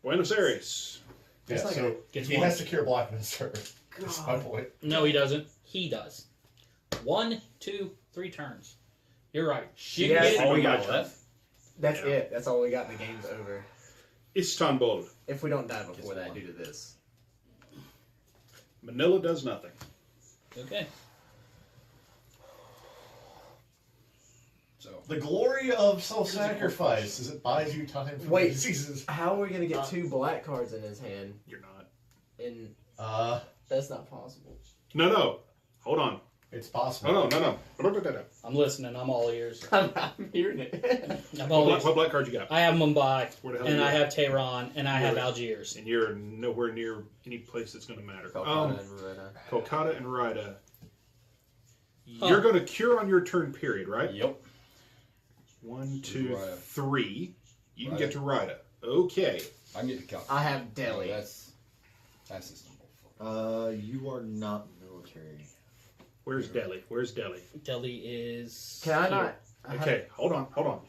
Buenos Aires. That's Yeah, not so gonna- Gets he 1. has to cure black in his turn. That's my point. No, he doesn't. He does. 1, 2, 3 turns. You're right. You Yes, can get it. all we We got got left. That's Yeah. it. That's all we got. The game's over. Istanbul. If we don't die before Just that one. due to this. Manila does nothing. Okay. So The glory of self-sacrifice is it buys you time for Wait. diseases. How are we gonna get 2 black cards in his hand? You're not. And Uh, that's not possible. No. Hold on. it's possible. No. I'm listening. I'm all ears. I'm hearing it. I'm all ears. What black card you got? I have Mumbai, Where the hell and you I at? have Tehran, and I have Where? Algiers. And you're nowhere near any place that's going to matter. Kolkata and Verona. Kolkata and Ryda. Huh. You're going to cure on your turn period, right? yep. 1, 2, Ryda. 3. You can Ryda. get to Ryda. Okay. I can get the calc. I have Delhi. That's Istanbul. You are not military. Where's Delhi? Where's Delhi? Delhi is. Can I here. not? Okay, hold on.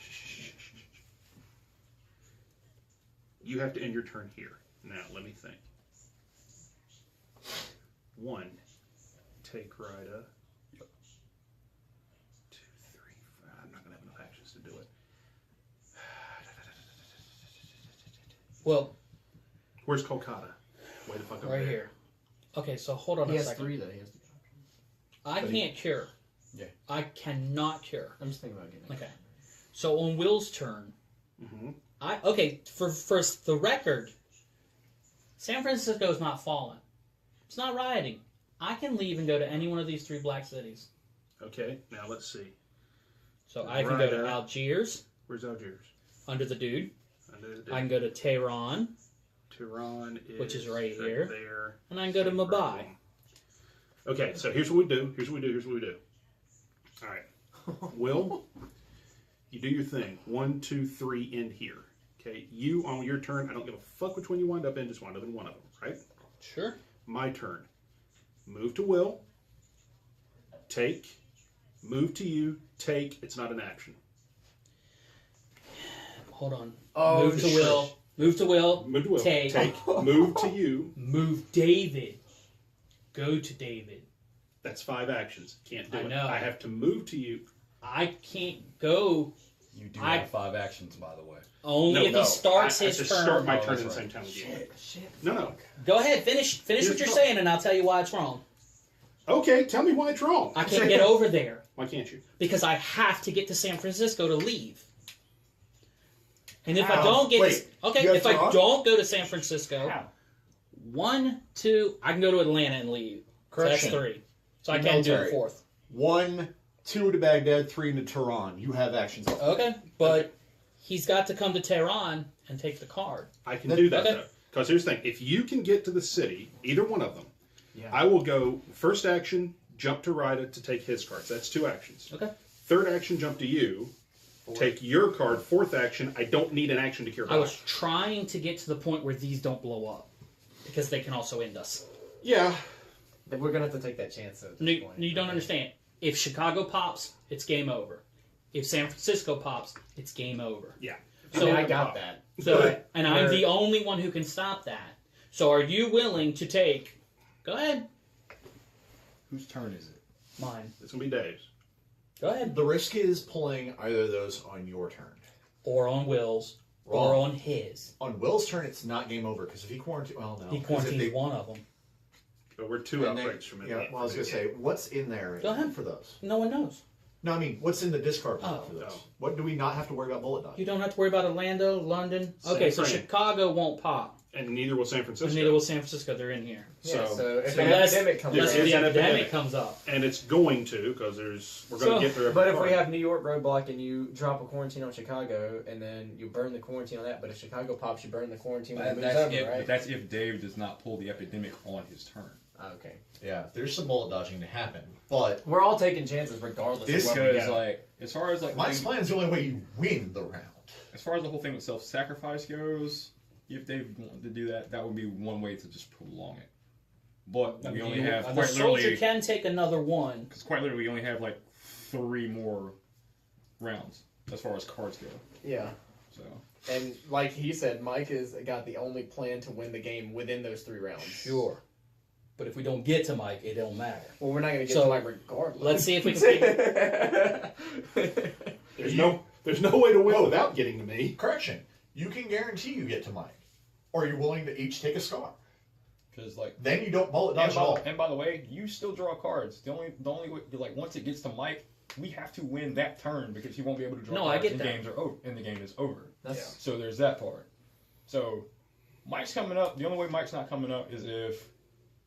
You have to end your turn here. Now, let me think. 1. Take Rida. 2, 3, 4. I'm not going to have enough actions to do it. Well, Where's Kolkata? Way the fuck up right there. here. Okay, so hold on He a has second. 3 though. He has. I can't cure. Yeah. I cannot cure. I'm just thinking about getting. Okay. So on Will's turn, Mm-hmm. for the record, San Francisco is not falling. It's not rioting. I can leave and go to any one of these 3 black cities. Okay, now let's see. So I can go to Right. Algiers Where's Algiers? under the dude. Under the I can go to Tehran, Tehran is which is right here. there. and I can go to Same Mumbai. problem. Okay, so here's what we do. All right. Will, you do your thing. 1, 2, 3, end here. Okay, you on your turn. I don't give a fuck which one you wind up in. Just wind up in one of them, right? Sure. My turn. Move to Will. Take. Move to you. Take. It's not an action. Hold on. Oh, Move to Will. Move to Will. Move to Will. Take. Move to you. Move David. Go to David. That's 5 actions. Can't do I it. know. I have to move to you. I can't go You do I- have 5 actions, by the way. only if he starts I his have turn. to start my Oh, turn at that's the right. same time as you. Shit. No. Go ahead. Finish Here's what you're the- saying, and I'll tell you why it's wrong. Okay, tell me why it's wrong. I can't get over there Why can't you? because I have to get to San Francisco to leave. And if I How? don't get Wait, okay, you have if I Toronto? don't go to San Francisco, How? 1, 2, I can go to Atlanta and leave. So that's Correction. 3. So I can't do the Military. 4th. 1, 2 to Baghdad, 3 to Tehran. You have actions. Okay, but he's got to come to Tehran and take the card. I can do that Okay. though. Because here's the thing: if you can get to the city, either one of them, Yeah. I will go first action, jump to Rida to take his cards. That's 2 actions. Okay. Third action, jump to you, take your card. Fourth action, I don't need an action to cure. I was trying to get to the point where these don't blow up because they can also end us. Yeah. We're gonna have to take that chance at this You, point. you don't understand. If Chicago pops, it's game over. If San Francisco pops, it's game over. Yeah. So I got that. So, and I'm Where- the only one who can stop that. So, are you willing to take? Go ahead, Whose turn is it? mine. It's gonna be Dave's. Go ahead. The risk is pulling either of those on your turn. Or on Will's, or Wrong. on his. On Will's turn, it's not game over because if he quarantines, well, no. He 'cause if quarantines they- one of them. But we're 2 and they- outbreaks from it. Yeah, well, I was gonna say, what's in there Go ahead. for those? No one knows. No, I mean, what's in the discard pile Oh, for those? no. What do we not have to worry about bullet dodge? You don't have to worry about Orlando, London. Same Okay, so frame. Chicago won't pop. And neither will San Francisco. And neither will San Francisco. They're in here. Yeah, so if So an unless, epidemic comes unless There is the an epidemic epidemic. comes up. And it's going to because we're going to So- get through every But if we card. have New York roadblock and you drop a quarantine on Chicago and then you burn the quarantine on that, but if Chicago pops, you burn the quarantine when it moves over, right? That's if Dave does not pull the epidemic on his turn. Okay. Yeah, there's some bullet dodging to happen, but We're all taking chances regardless This of what we Because got. like, as far as like, Mike's plan is the only way you win the round. as far as the whole thing with self-sacrifice goes, if Dave wanted to do that, that would be one way to just prolong it. But we only have the quite soldier literally, can take another one. because quite literally we only have like 3 more rounds as far as cards go. Yeah. So And like he said, Mike has got the only plan to win the game within those 3 rounds. Sure. But if we don't get to Mike, it don't matter. Well, we're not going to get So, to Mike regardless. let's see if we can There's no way to win without getting to me. Correction, you can guarantee you get to Mike. Or you're willing to each take a scar. because like. Then you don't bullet dodge at all. And by the way, you still draw cards. The only way, like once it gets to Mike, we have to win that turn because he won't be able to draw No, cards. I get and that. Games are over, and the game is over. That's, So there's that part. So Mike's coming up. The only way Mike's not coming up is if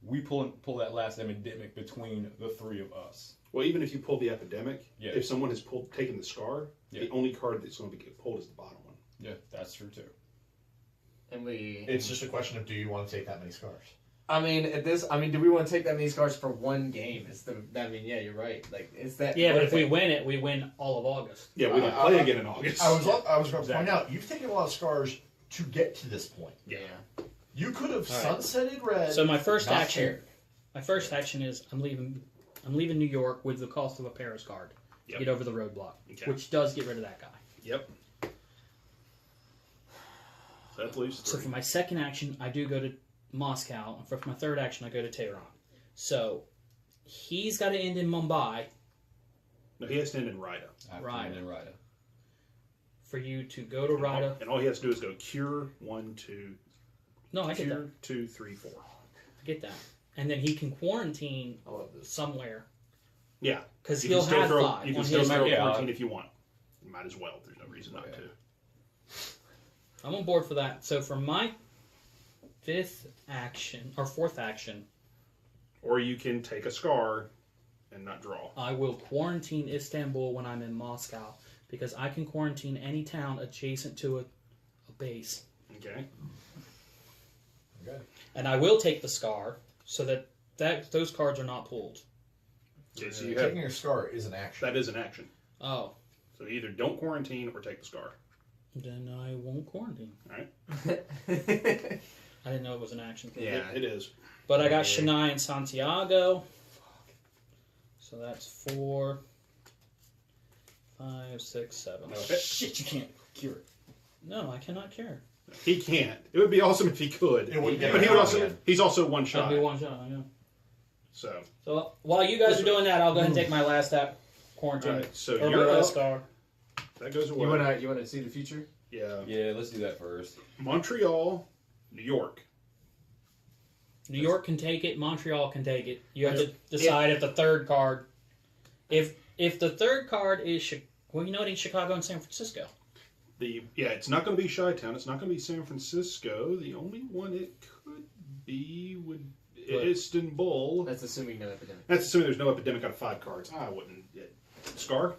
we pull that last epidemic between the 3 of us. Well, even if you pull the epidemic, Yeah. if someone has taken the scar, Yeah. the only card that's going to be pulled is the bottom one. Yeah, that's true too. and we. It's just a question of do you want to take that many scars? I mean, do we want to take that many scars for one game? Yeah, you're right. Like, it's that. Yeah, but if we worth it? win it, we win all of August. Yeah, we don't play again in August. I was going to point Exactly. out, you've taken a lot of scars to get to this point. Yeah. You could have All right. sunsetted red. So my first not action, cared. is I'm leaving New York with the cost of a Paris card. Yep. Get over the roadblock, Okay. which does get rid of that guy. Yep. That leaves So 3. for my second action, I do go to Moscow. And for my third action, I go to Tehran. So he's got to end in Mumbai No, he has to end in Rida. Right. And Rida. for you to go to Rida. And all he has to do is go cure 1, 2, No, I get cure that. 2, 3, 4. I get that. And then he can quarantine I love this. somewhere. Yeah. Because You he'll can still have throw, 5. You can on still his throw turn. Yeah. quarantine if you want. You might as well. There's no reason not to. I'm on board for that. So for my fourth action, Or you can take a scar and not draw. I will quarantine Istanbul when I'm in Moscow because I can quarantine any town adjacent to a base. Okay. Okay. And I will take the scar so that those cards are not pulled. Okay, so you have, Taking a scar is an action. that is an action. Oh, So either don't quarantine or take the scar. then I won't quarantine. Yeah. I didn't know it was an action. It is. But I got Chennai and Santiago. So that's 4, 5, 6, 7. Okay. Shit, you can't cure it. No, I cannot care. He can't. It would be awesome if he could. It would be But he would also. again. He's also one I'll shot. be one shot, I know. So. So while you guys are doing that, I'll go ahead and take my last quarantine. Alright, so or my you're last up. star. That goes away. You wanna see the future? Yeah. Yeah, let's do that first. Montreal, New York. New York can take it. Montreal can take it. You have to decide if the third card, if the third card is well, you know, it ain't Chicago and San Francisco. It's not going to be Chi-Town. It's not going to be San Francisco. The only one it could be would Istanbul. That's assuming no epidemic. That's assuming there's no epidemic on 5 cards. I wouldn't. Scar.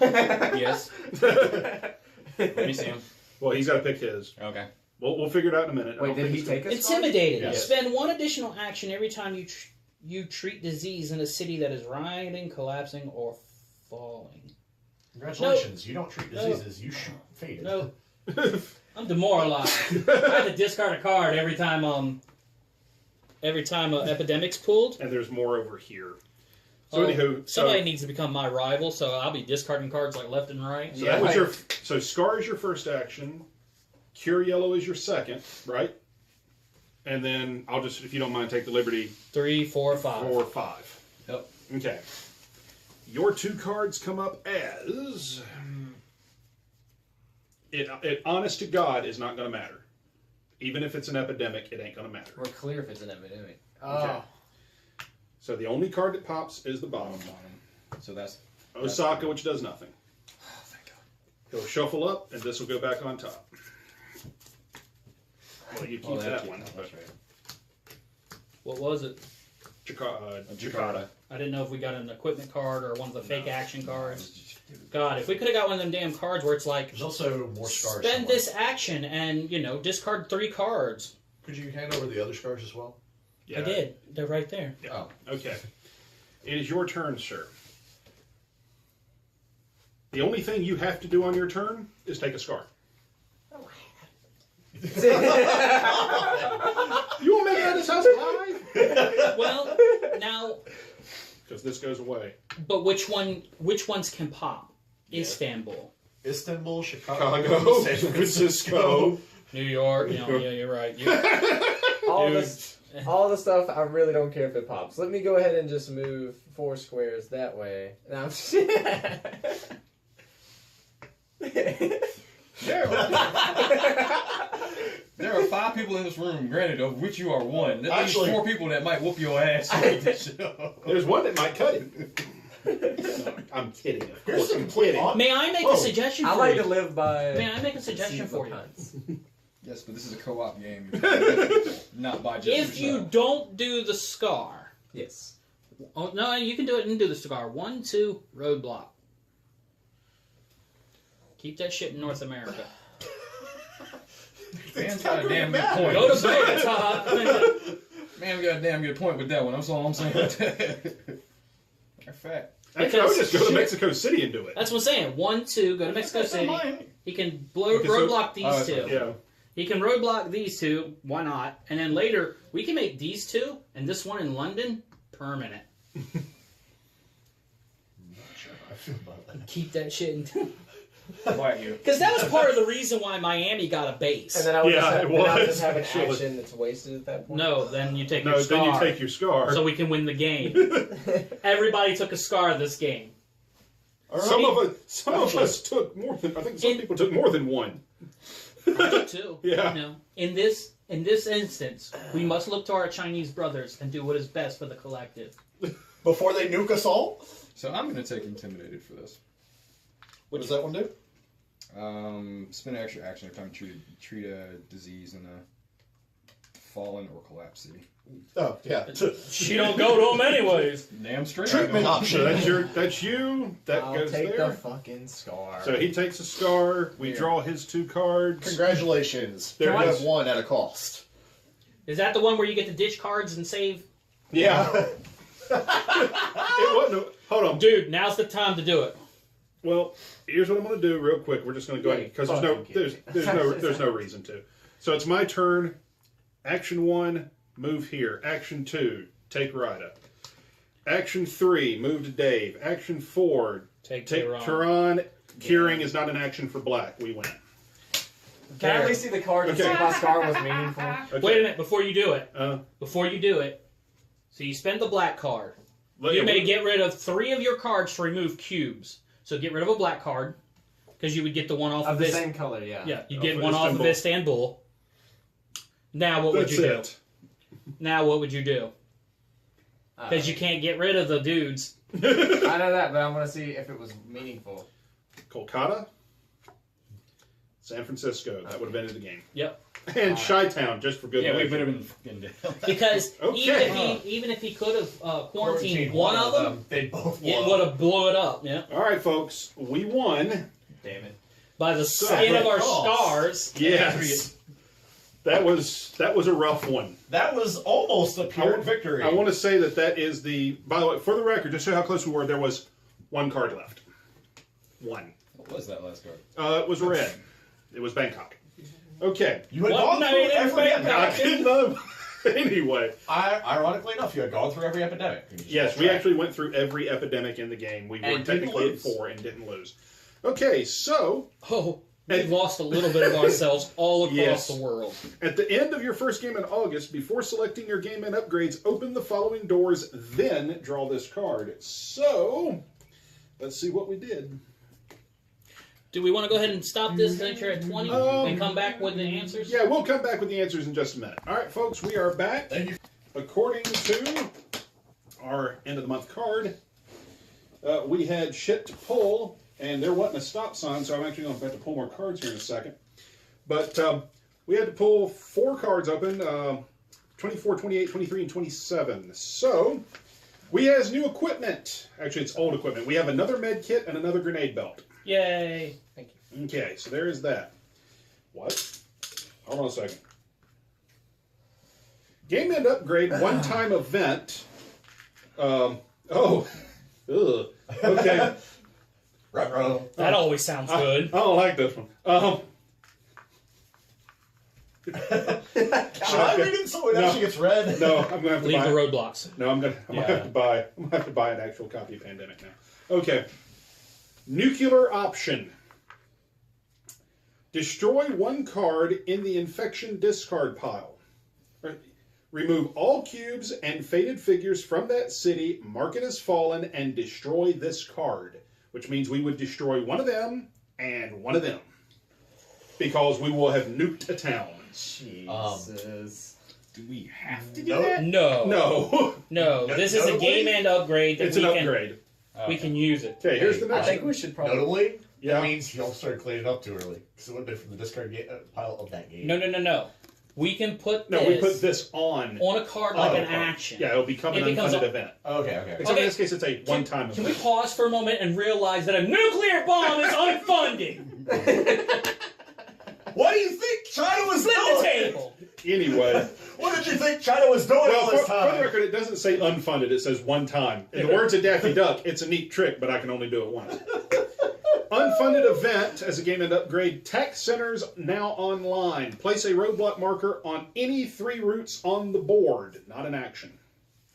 Yes. Let me see him. Well, he's got to pick his. Okay. We'll figure it out in a minute. I Wait, don't did think he it's take gonna- a scar? Intimidated. Yes. Spend 1 additional action every time you treat disease in a city that is rioting, collapsing, or falling. Congratulations, you don't treat No. diseases, you shoot faded. No, I'm demoralized. I have to discard a card every time an epidemic's pulled. And there's more over here. So anywho, Somebody needs to become my rival, so I'll be discarding cards like left and right. So that was so Scar is your first action. Cure Yellow is your second, right? And then I'll just, if you don't mind, take the liberty 3, 4, 5. 4, 5. Yep. Okay. Your 2 cards come up as it. Honest to God, is not going to matter. Even if it's an epidemic, it ain't going to matter. We're clear if it's an epidemic. Okay. So the only card that pops is the bottom. So that's Osaka, which does nothing. Oh, thank God. He'll shuffle up, and this will go back on top. Well, you keep that one. That's right. What was it? Jakarta. I didn't know if we got an equipment card or one of the fake action cards. God, if we could have got one of them damn cards where it's like, There's also more scars. spend somewhere. this action and, discard 3 cards. Could you hand over the other scars as well? Yeah. I did. They're right there. Yeah. Oh. Okay. It is your turn, sir. The only thing you have to do on your turn is take a scar. You won't make it out of this house alive? Well, now, Because this goes away. but which ones can pop? Istanbul, Istanbul, Chicago, Chicago, San San Francisco. New York. Yeah, you're right. All Dude. the stuff, I really don't care if it pops. Let me go ahead and just move 4 squares that way. Now, There are 5 people in this room, granted, of which you are one. That leaves Actually- 4 people that might whoop your ass. There's one that might cut it. No, I'm kidding. Of Here's course the I'm complete kidding. on- May I make Oh, a suggestion I for like you? to live by. May I make a suggestion seeds for of you? hunts. Yes, but this is a co-op game. Not by just If you yourself. don't do the scar, Yes. oh no, you can do it and do the scar. 1, 2, roadblock. Keep that shit in North America. Man's got a damn good point. Go to bed, Todd. Man, we got a damn good point with that one. That's all I'm saying. Matter of fact. Actually, I would just go to Shit. Mexico City and do it. That's what I'm saying. 1, 2, go to Mexico That's not City. mine. He can roadblock these oh, two. Yeah. He can roadblock these 2. Why not? And then later we can make these 2 and this one in London permanent. Not sure how I feel about that. Keep that shit in. Quiet you. Because that was part of the reason why Miami got a base. And then I would, Yeah, just, have, it then I would was, just have an actually. action that's wasted at that point. No, then you take No, your scar. then you take your scar. So we can win the game. Everybody took a scar this game. Some of us took more than. I think some people took more than one. I took two. Yeah. You know, in this instance, we must look to our Chinese brothers and do what is best for the collective. Before they nuke us all? So I'm going to take Intimidated for this. What does that one do? Spend an extra action every time you treat a disease in a fallen or collapsed city. Oh, yeah. She don't go to them anyways. Damn straight. Treatment So option. that's you. That I'll goes take there. the fucking scar. So he takes a scar. We Here. draw his 2 cards. Congratulations. There You it have is. one at a cost. Is that the one where you get to ditch cards and save? Yeah. It wasn't. Hold on. Dude, now's the time to do it. Well, here's what I'm going to do real quick. We're just going to go ahead because there's no reason to. So it's my turn. Action 1, move here. Action 2, take Rida. Action 3, move to Dave. Action 4, Take Tehran. Curing is not an action for black. We win. Can I at least see the card and Okay. see if my scar was meaningful? Okay. Wait a minute, before you do it. Uh, So you spend the black card. But You yeah, may get rid of 3 of your cards to remove cubes. So get rid of a black card, because you would get the one off Of of the this. same color, yeah. Yeah, you Off get of one off of Istanbul. Istanbul. Now what would That's you do? it. Now what would you do? Because you can't get rid of the dudes. I know that, but I want to see if it was meaningful. Kolkata, San Francisco. That would have ended the game. Yep. And Chi-Town, just for good Yeah, we measure. would have been fucking down. Because Okay. even if he could have quarantined one of them, They'd both it blow would up. have blew it up. Yeah. All right, folks, we won. Damn it. By the skin of our stars. Yes. That was a rough one. That was almost a pure victory. I want to say that is the. By the way, for the record, just to show how close we were, there was 1 card left. 1. What was that last card? It was red. It was Bangkok. Okay. You had What gone night through in every Bangkok? I epidemic. didn't know. Anyway, Ironically enough, you had gone through every epidemic. You just yes, lost we track. actually went through every epidemic in the game. We were And didn't technically at lose. 4 and didn't lose. Okay, so Oh, we lost a little bit of ourselves all across Yes. the world. at the end of your first game in August, before selecting your game and upgrades, open the following doors, then draw this card. So, let's see what we did. Do we want to go ahead and stop this since you're at 20 and come back with the answers? Yeah, we'll come back with the answers in just a minute. All right, folks, we are back. Thank you. According to our end of the month card, we had shit to pull, and there wasn't a stop sign, so I'm actually going to have to pull more cards here in a second. But we had to pull 4 cards open, 24, 28, 23, and 27. So, we has new equipment. Actually, it's old equipment. We have another med kit and another grenade belt. Yay. Thank you. Okay, so there is that. What? Hold on a second. Game end upgrade, one-time event. Ugh. Okay. Ruh-roh. That always sounds good. I don't like this one. Should I read it so it No. actually gets read? No, I'm gonna have to Leave buy. the roadblocks. No, I'm gonna have to buy. I'm gonna have to buy an actual copy of Pandemic now. Okay. Nuclear option. Destroy 1 card in the infection discard pile. Remove all cubes and faded figures from that city, mark it as fallen, and destroy this card. Which means we would destroy one of them and one of them. Because we will have nuked a town. Jesus. Do we have to do Nope. that? No. No. No. This is a Notably, game end upgrade that It's an we can upgrade. we can use it. Okay, here's the I next think one. we should probably. Notably, Yeah. that means y'all started cleaning up too early. Because it would have been from the discard pile of that game. No. We can put No, this we put this on. on a card like an okay. action. Yeah, it'll become an It becomes unfunded a- event. Okay. Except in Okay. this case, it's a one-time Can we event. pause for a moment and realize that a nuclear bomb is unfunded? What do you think China was Flip the doing? table. Anyway, What did you think China was doing well, all for this the time? record, it doesn't say unfunded. It says one time. In the words of Daffy Duck, it's a neat trick, but I can only do it once. Unfunded event as a game end upgrade. Tech centers now online. Place a roadblock marker on any 3 routes on the board. Not an action.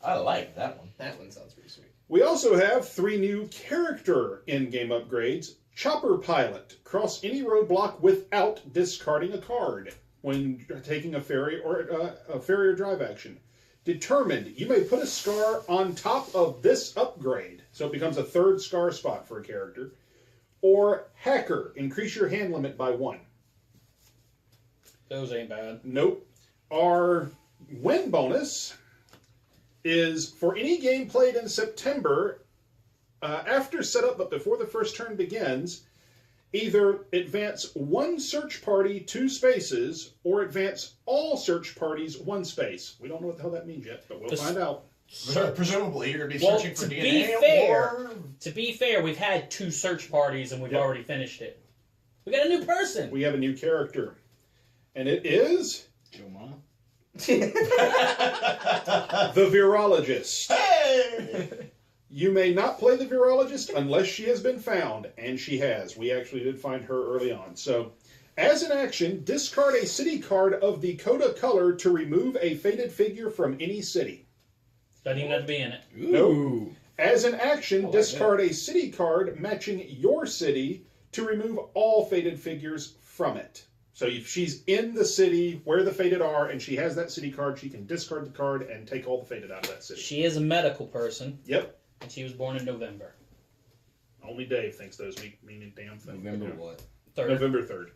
I like that one. That one sounds pretty sweet. We also have 3 new character in-game upgrades. Chopper pilot. Cross any roadblock without discarding a card when taking a ferry or drive action. Determined. You may put a scar on top of this upgrade, so it becomes a third scar spot for a character. Or hacker. Increase your hand limit by 1. Those ain't bad. Nope. Our win bonus is for any game played in September, after setup but before the first turn begins, either advance 1 search party 2 spaces or advance all search parties 1 space. We don't know what the hell that means yet, but we'll find out. Presumably, you're going to be Well, searching for to DNA be fair, or... To be fair, we've had 2 search parties and we've Yep. already finished it. We got a new person. We have a new character. And it is Joe Mama. the Virologist. Hey! You may not play the Virologist unless she has been found, and she has. We actually did find her early on. So, as an action, discard a city card of the Coda color to remove a faded figure from any city. Doesn't even have to be in it. Nope. As an action, like discard a city card matching your city to remove all faded figures from it. So if she's in the city where the faded are and she has that city card, she can discard the card and take all the faded out of that city. She is a medical person, Yep. and she was born in November. Only Dave thinks those mean a damn thing. November Yeah. what? 3rd. November 3rd.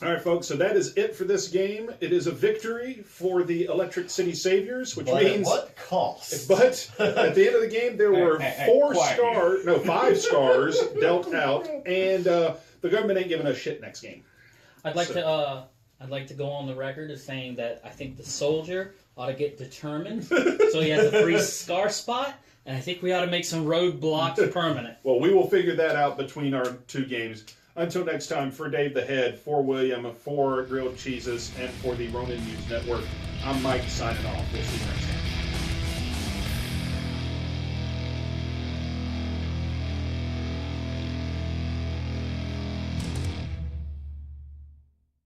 All right, folks, so that is it for this game. It is a victory for the Electric City Saviors, which But at means... what cost? But at the end of the game, there were Hey, 5 stars dealt out, and the government ain't giving us shit next game. I'd like to go on the record as saying that I think the soldier ought to get determined, so he has a free scar spot, and I think we ought to make some roadblocks permanent. Well, we will figure that out between our 2 games. Until next time, for Dave the Head, for William, for Grilled Cheeses, and for the Ronin News Network, I'm Mike signing off. We'll see you next time.